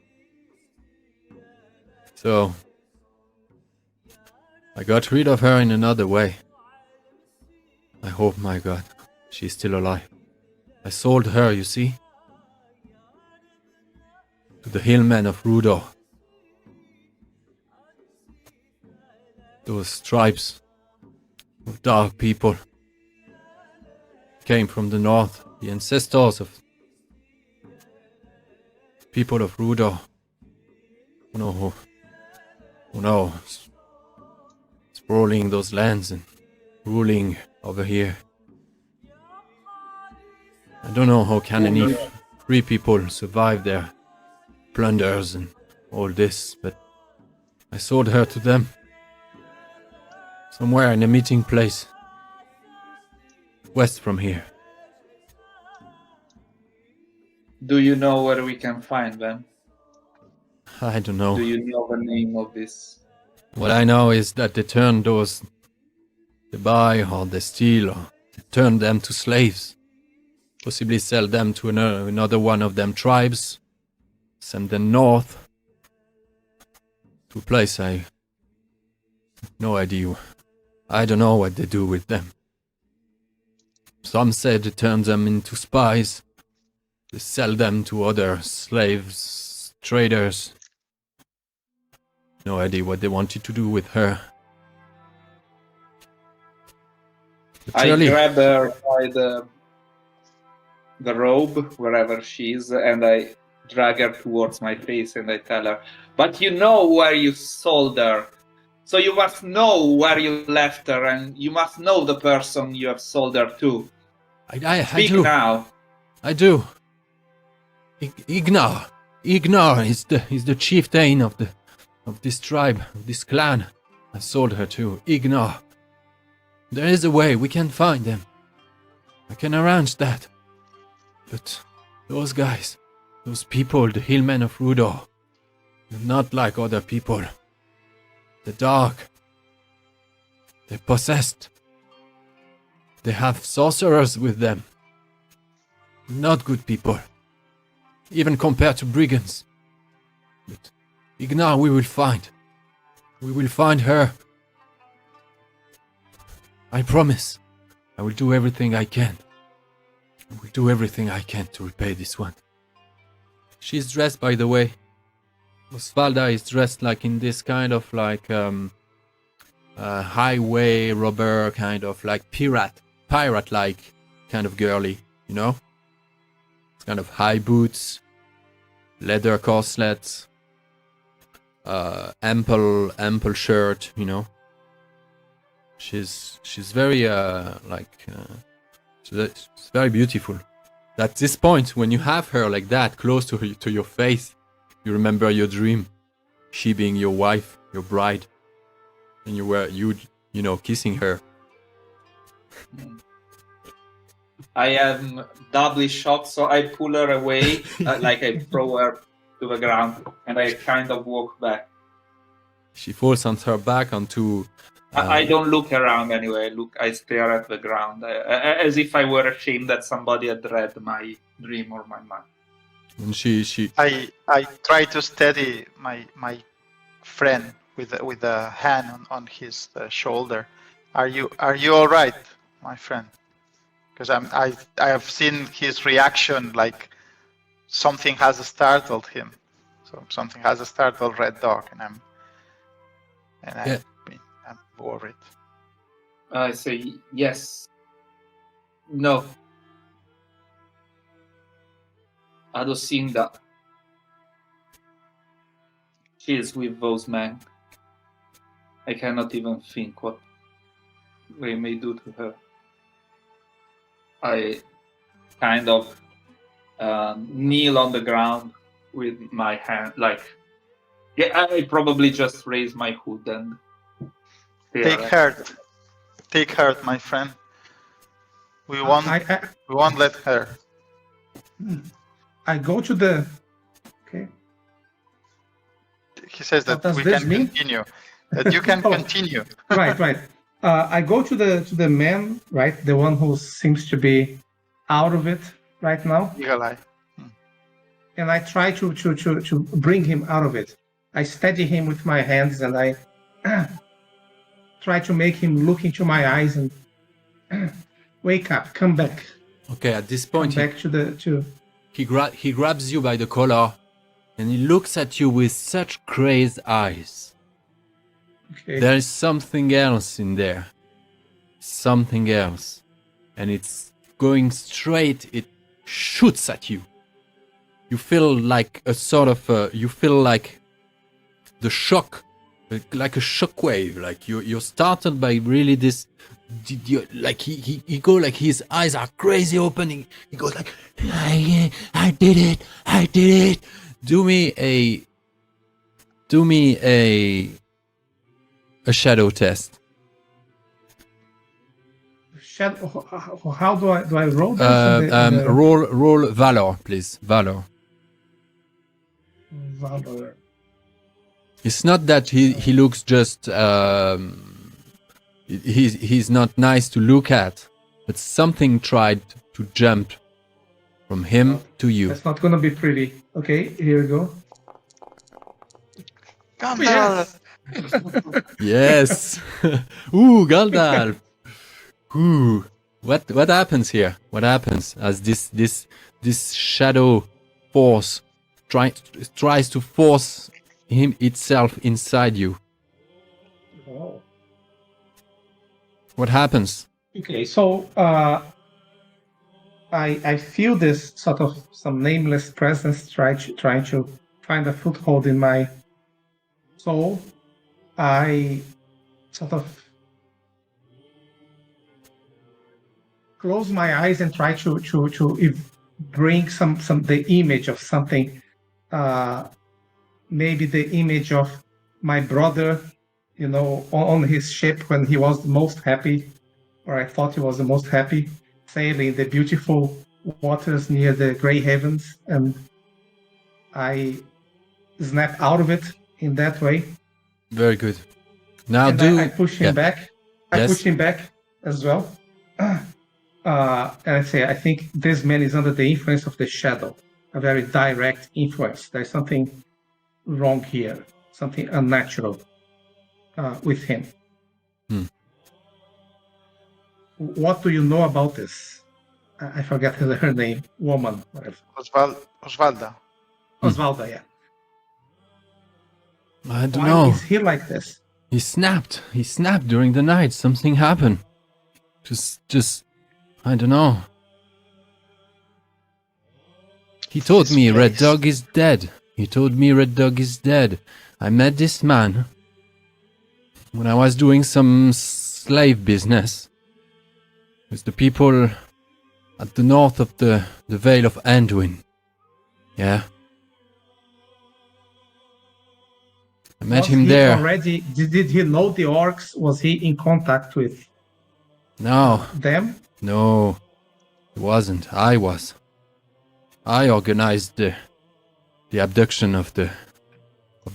A: So, I got rid of her in another way. I hope, my God, she's still alive. I sold her, you see, to the hillmen of Rudor. Those tribes of dark people came from the north, the ancestors of people of Rudor. Who knows? Sprawling those lands and ruling over here. I don't know how can any free people survive their plunders and all this, but I sold her to them. Somewhere in a meeting place. West from here.
D: Do you know where we can find them?
A: I don't know.
D: Do you know the name of this?
A: What I know is that they turn those they buy or they steal or they turn them to slaves. Possibly sell them to another one of them tribes. Send them north. To a place I have no idea. I don't know what they do with them. Some say they turn them into spies. They sell them to other slaves, traders. No idea what they wanted to do with her. But
D: I
A: surely,
D: grab her by the robe, wherever she is, and I drag her towards my face and I tell her, but you know where you sold her. So you must know where you left her and you must know the person you have sold her to.
A: I
D: Speak
A: do.
D: now.
A: I do. Ignar is the chieftain of this tribe, of this clan. I sold her to Ignar. There is a way, we can find them. I can arrange that. But those guys, those people, the hillmen of Rudor, they're not like other people. They're dark. They're possessed. They have sorcerers with them. Not good people. Even compared to brigands. But Ignar we will find. We will find her. I promise. I will do everything I can. I will do everything I can to repay this one. She's dressed, by the way. Oswalda is dressed like in this kind of like highway robber, kind of like pirate-like kind of girly, you know? It's kind of high boots, leather corslets, ample shirt, you know? She's very she's very beautiful. At this point, when you have her like that close to your face, you remember your dream, she being your wife, your bride, and you know kissing her.
D: I am doubly shocked, so I pull her away, like I throw her to the ground, and I kind of walk back.
A: She falls on her back onto.
D: I don't look around anyway. I stare at the ground, as if I were ashamed that somebody had read my dream or my mind.
A: And she.
B: I try to steady my friend with a hand on his shoulder. Are you all right, my friend? Because I have seen his reaction, like something has startled him. So something has startled Red Dog, and I'm worried.
D: I say yes. No. Adosinda. She is with those men. I cannot even think what they may do to her. I kind of kneel on the ground with my hand, like, yeah, I probably just raise my hood and
B: take heart, my friend. We won't let her.
C: I go to the. Okay.
B: He says that we can continue. That you can continue.
C: Right. I go to the man, right, the one who seems to be out of it right now,
B: Eagle-eye.
C: and I try to bring him out of it. I steady him with my hands, and I try to make him look into my eyes and wake up, come back.
A: Okay, at this point,
C: back to.
A: He grabs you by the collar, and he looks at you with such crazed eyes.
C: Okay.
A: There is something else in there. Something else. And it's going straight, it shoots at you. You feel like a sort of, you feel like the shock, like a shockwave. Like you're startled by really this, like he go like his eyes are crazy opening. He goes like, I did it. Do me a shadow test.
C: Shadow. How do I roll this?
A: Roll valor, please. Valor.
C: Valor.
A: It's not that he looks just he's not nice to look at, but something tried to jump from him to you.
C: That's not gonna be pretty. Okay, here we go.
B: Gandalf.
A: Yes. Ooh, Gandalf. Ooh. What happens here? What happens as this shadow force tries to force him itself inside you?
C: Oh.
A: What happens?
C: Okay, so I feel this sort of some nameless presence trying to find a foothold in my soul. I sort of close my eyes and try to bring some the image of something, maybe the image of my brother, on his ship when he was the most happy, or I thought he was the most happy, sailing the beautiful waters near the Grey Heavens, and I snap out of it in that way.
A: Very good. Now
C: And I push him back. I push him back as well. And I say, I think this man is under the influence of the shadow, a very direct influence. There's something wrong here, something unnatural with him. What do you know about this? I forget her name, woman, whatever.
B: Oswalda.
C: Oswalda, yeah.
A: I don't
C: Why
A: know.
C: is he like this?
A: He snapped. He snapped during the night. Something happened. Just, I don't know. He told me Red Dog is dead. He told me Red Dog is dead. I met this man when I was doing some slave business with the people at the north of the Vale of Anduin. Yeah. I met him there.
C: Already, did he know the orcs? Was he in contact with them?
A: No, he wasn't. I was. I organized the abduction of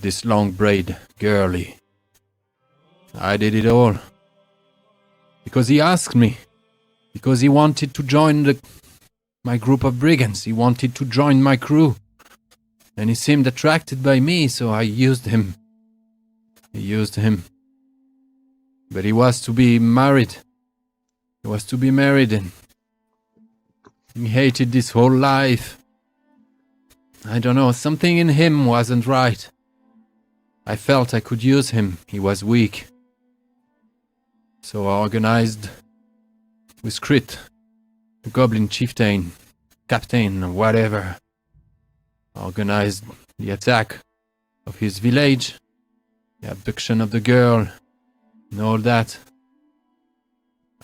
A: this long braid girlie. I did it all. Because he asked me. Because he wanted to join my group of brigands. He wanted to join my crew. And he seemed attracted by me, so I used him. But he was to be married. And he hated this whole life. I don't know, something in him wasn't right. I felt I could use him. He was weak. So I organized with Krit, the Goblin-captain, or whatever. Organized the attack of his village, the abduction of the girl, and all that.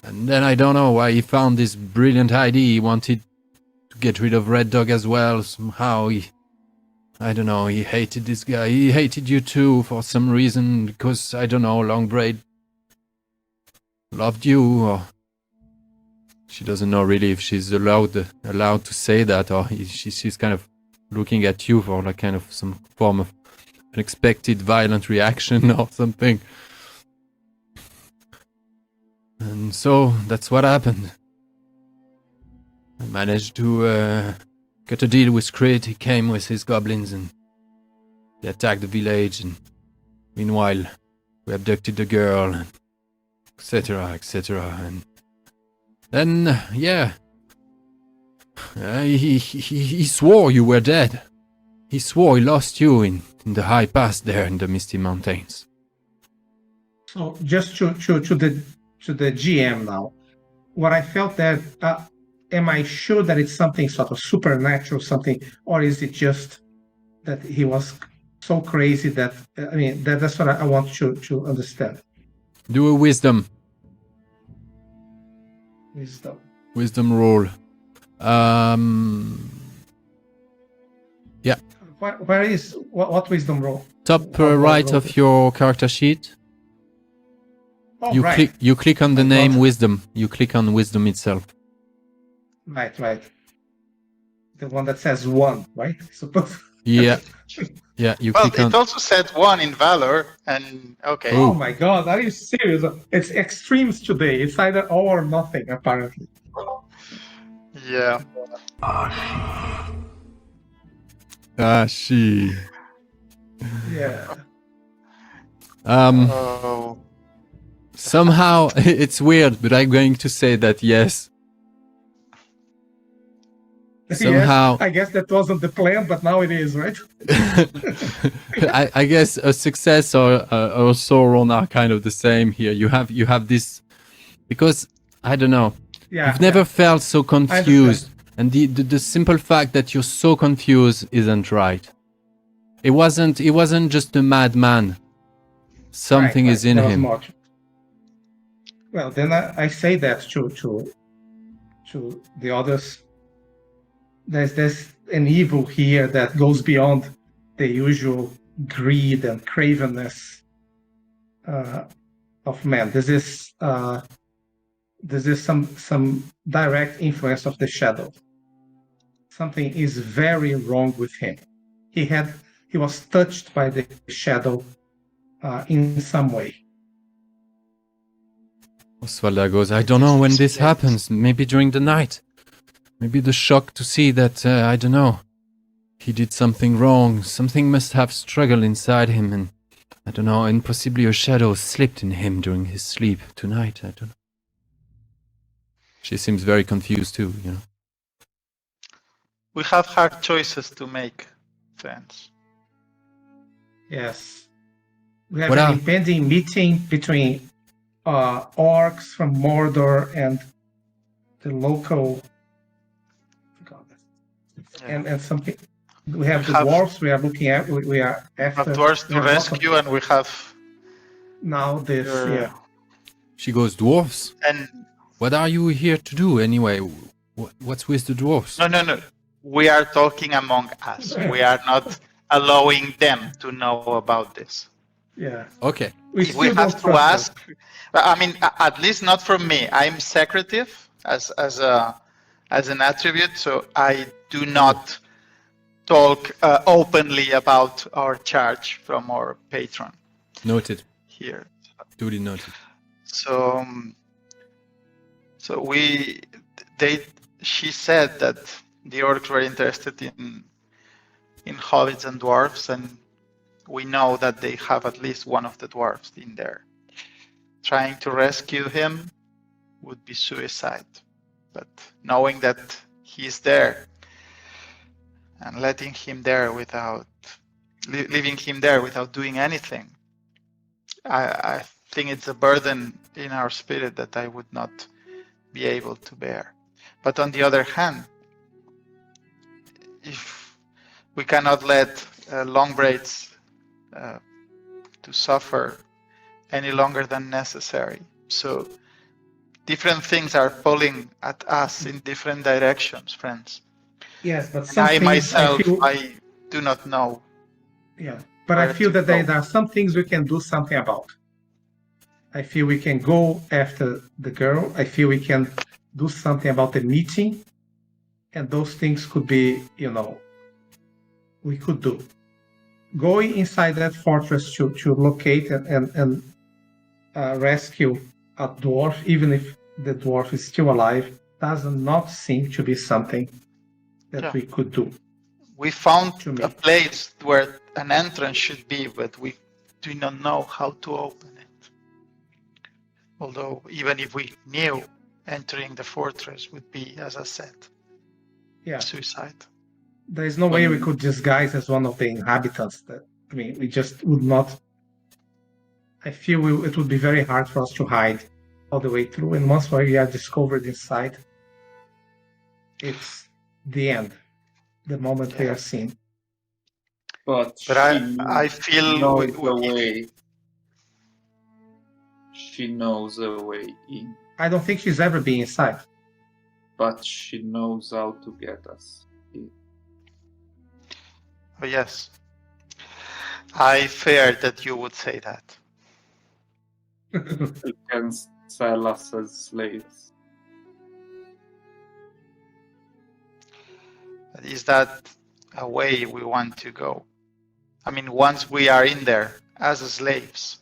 A: And then I don't know why he found this brilliant idea. He wanted to get rid of Red Dog as well. Somehow I don't know, he hated this guy. He hated you too for some reason, because, I don't know, Longbraid loved you, or she doesn't know really if she's allowed to say that, or she's kind of looking at you for like kind of some form of unexpected violent reaction or something. And so that's what happened. I managed to get a deal with Krit. He came with his goblins and they attacked the village, and meanwhile we abducted the girl, and etc. And then he swore you were dead. He swore he lost you in the high pass there in the Misty Mountains.
C: So just to the GM now, what I felt that, am I sure that it's something sort of supernatural, something, or is it just that he was so crazy that, that's what I want to understand.
A: Do a wisdom roll. Yeah.
C: Where is, what wisdom roll?
A: Top right of your character sheet.
C: Oh,
A: you
C: right.
A: click on the name Wisdom. You click on Wisdom itself.
C: Right. The one that says 1, right? Suppose.
A: Yeah. Yeah, you click on...
B: It also said 1 in Valor, and okay.
C: Oh my god, are you serious? It's extremes today. It's either all or nothing, apparently.
B: Yeah.
A: She.
C: Yeah.
A: Somehow, it's weird, but I'm going to say that yes. Somehow.
C: Yes, I guess that wasn't the plan, but now it is, right?
A: I guess a success or a sorrow are kind of the same here. You have this, because I don't know.
C: Yeah.
A: You've never felt so confused And the simple fact that you're so confused isn't right. It wasn't just a madman. Something
C: Right,
A: is in
C: there was
A: him.
C: more. Well, then I say that to the others. There's an evil here that goes beyond the usual greed and cravenness of man. This is some direct influence of the shadow. Something is very wrong with him. He was touched by the shadow in some way.
A: Oswalda goes, I don't know when this happens. Maybe during the night. Maybe the shock to see that, I don't know. He did something wrong. Something must have struggled inside him, and I don't know, and possibly a shadow slipped in him during his sleep tonight. I don't know. She seems very confused too, you know.
B: We have hard choices to make, friends.
C: Yes. We have an impending meeting between orcs from Mordor and the local... And something. We have the dwarves we are looking at. We are after.
B: We have dwarves to rescue, and we have
C: now this. Yeah.
A: She goes, dwarves.
B: And
A: what are you here to do anyway? What's with the dwarves?
B: No. We are talking among us. We are not allowing them to know about this.
C: Yeah.
A: Okay.
B: We have to ask. I mean, at least not from me. I'm secretive as an attribute, so I do not talk openly about our charge from our patron.
A: Noted.
B: Here.
A: Duly noted.
B: So she said that the orcs were interested in hobbits and dwarves, and we know that they have at least one of the dwarves in there. Trying to rescue him would be suicide. But knowing that he's there and letting him there without leaving him there without doing anything, I think it's a burden in our spirit that I would not be able to bear. But on the other hand, if we cannot let Longbraids to suffer any longer than necessary, so different things are pulling at us in different directions, friends.
C: Yes, but
B: I myself, I do not know.
C: Yeah, but I feel that there are some things we can do something about. I feel we can go after the girl. I feel we can do something about the meeting. And those things could be, we could do. Going inside that fortress to locate and rescue a dwarf, even if the dwarf is still alive, does not seem to be something that we could do.
B: We found a place where an entrance should be, but we do not know how to open it. Although, even if we knew, entering the fortress would be, as I said, suicide.
C: There is no way we could disguise as one of the inhabitants. We just would not. I feel it would be very hard for us to hide all the way through. And once we are discovered inside, it's the end. The moment we are seen.
D: But
B: I feel
D: she knows a way in.
C: I don't think she's ever been inside.
D: But she knows how to get us in.
B: Oh, yes. I feared that you would say that.
D: You can sell us as slaves.
B: Is that a way we want to go? I mean, once we are in there as slaves.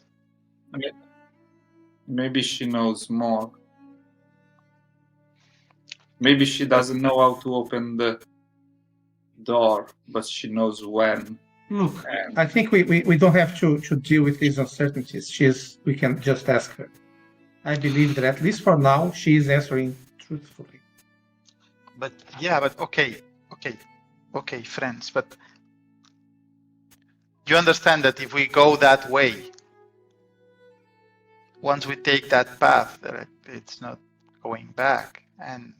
D: Maybe she knows more. Maybe she doesn't know how to open the door, but she knows when.
C: Look, I think we don't have to deal with these uncertainties. We can just ask her. I believe that at least for now, she is answering truthfully.
B: But okay, friends, but you understand that if we go that way, once we take that path, it's not going back, and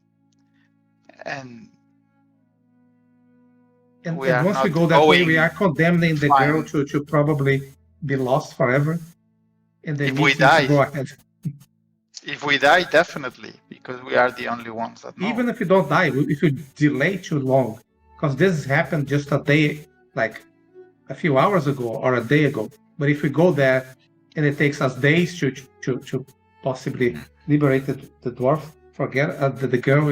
C: And,
B: we are
C: once we
B: not
C: go that way,
B: going
C: we are condemning the
B: fine.
C: girl to probably be lost forever. And then
B: If we
C: needs to
B: die.
C: go ahead.
B: If we die, definitely, because we are the only ones that know.
C: Even if you don't die, if you delay too long, because this happened just a day, like a few hours ago or a day ago. But if we go there and it takes us days to possibly liberate the dwarf, forget that the girl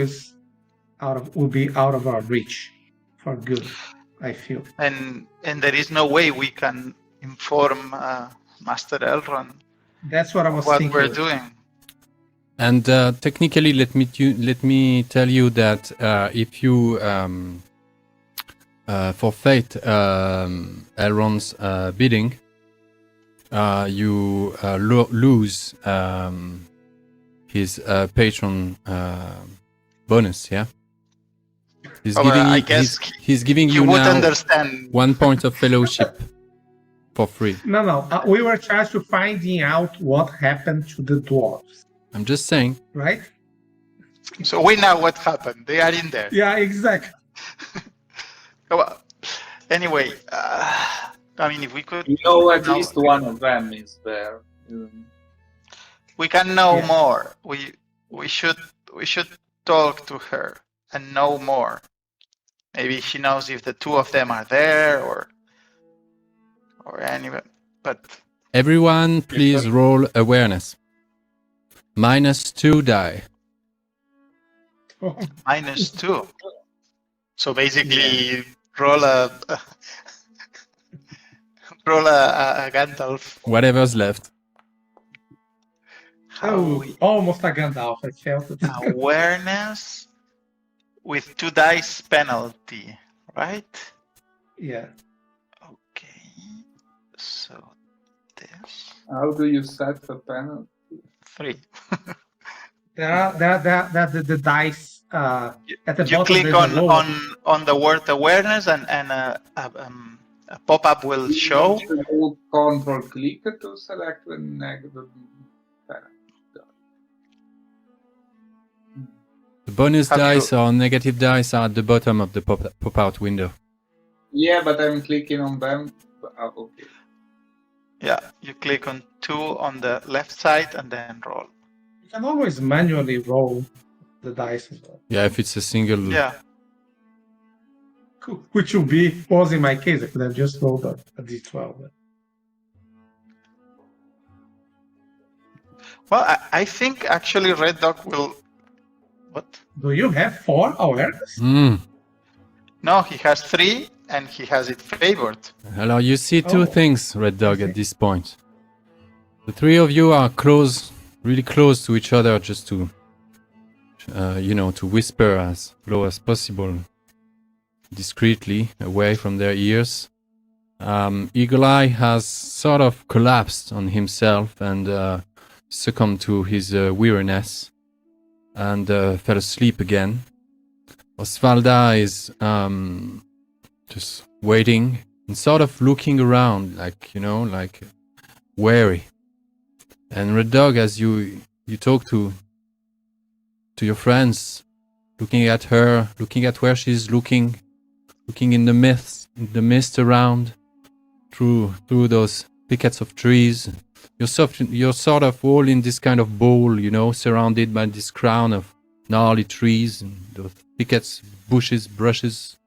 C: will be out of our reach for good, I feel.
B: And there is no way we can inform Master Elrond
C: That's what I was
B: what
C: thinking.
B: we're doing.
A: And technically, let me tell you that if you forfeit Elrond's bidding, you lose his patron bonus. Yeah, he's
B: I guess
A: he's giving
B: you
A: you
B: would
A: now
B: understand.
A: 1 point of fellowship for free.
C: No. We were charged to finding out what happened to the dwarves,
A: I'm just saying.
C: right?
B: So we know what happened. They are in there.
C: Yeah, exactly.
B: Well, anyway, I mean, if we could,
D: You know, at least one of them is there.
B: we can know
C: Yeah.
B: more. We should talk to her and know more. Maybe she knows if the two of them are there or anyway. But
A: Everyone, please roll awareness. -2 die.
B: -2. So basically, roll a Gandalf.
A: Whatever's left.
C: Oh, almost a Gandalf. I felt it.
B: Awareness with 2 dice penalty, right?
C: Yeah.
B: Okay. So this
D: How do you set the penalty?
B: 3.
C: There are the dice at the
B: You
C: bottom.
B: click
C: there's a logo.
B: on the word awareness and a pop-up will show.
D: You control click to select the negative penalty.
A: The bonus
B: Have
A: dice
B: you-
A: or negative dice are at the bottom of the pop-out window.
D: Yeah, but I'm clicking on them. Okay.
B: Yeah, you click on 2 on the left side and then roll.
C: You can always manually roll the dice as well.
A: Yeah, if it's a single.
B: Yeah.
C: Cool. Which was in my case. I could have just rolled a d12.
B: Well, I think actually Red Dog will. What?
C: Do you have 4 awareness?
B: No, he has 3 and he has it favored.
A: Alors, you see two
C: Oh.
A: things, Red Dog,
C: I
A: at
C: see.
A: this point. The three of you are close, really close to each other, just to, to whisper as low as possible, discreetly, away from their ears. Eagle Eye has sort of collapsed on himself and succumbed to his weariness and fell asleep again. Oswalda is just waiting and sort of looking around, like wary. And Red Dog, as you talk to your friends, looking at her, looking at where she's looking in the mist around, through those thickets of trees. You're sort of all in this kind of bowl, surrounded by this crown of gnarly trees and those thickets, bushes, brushes.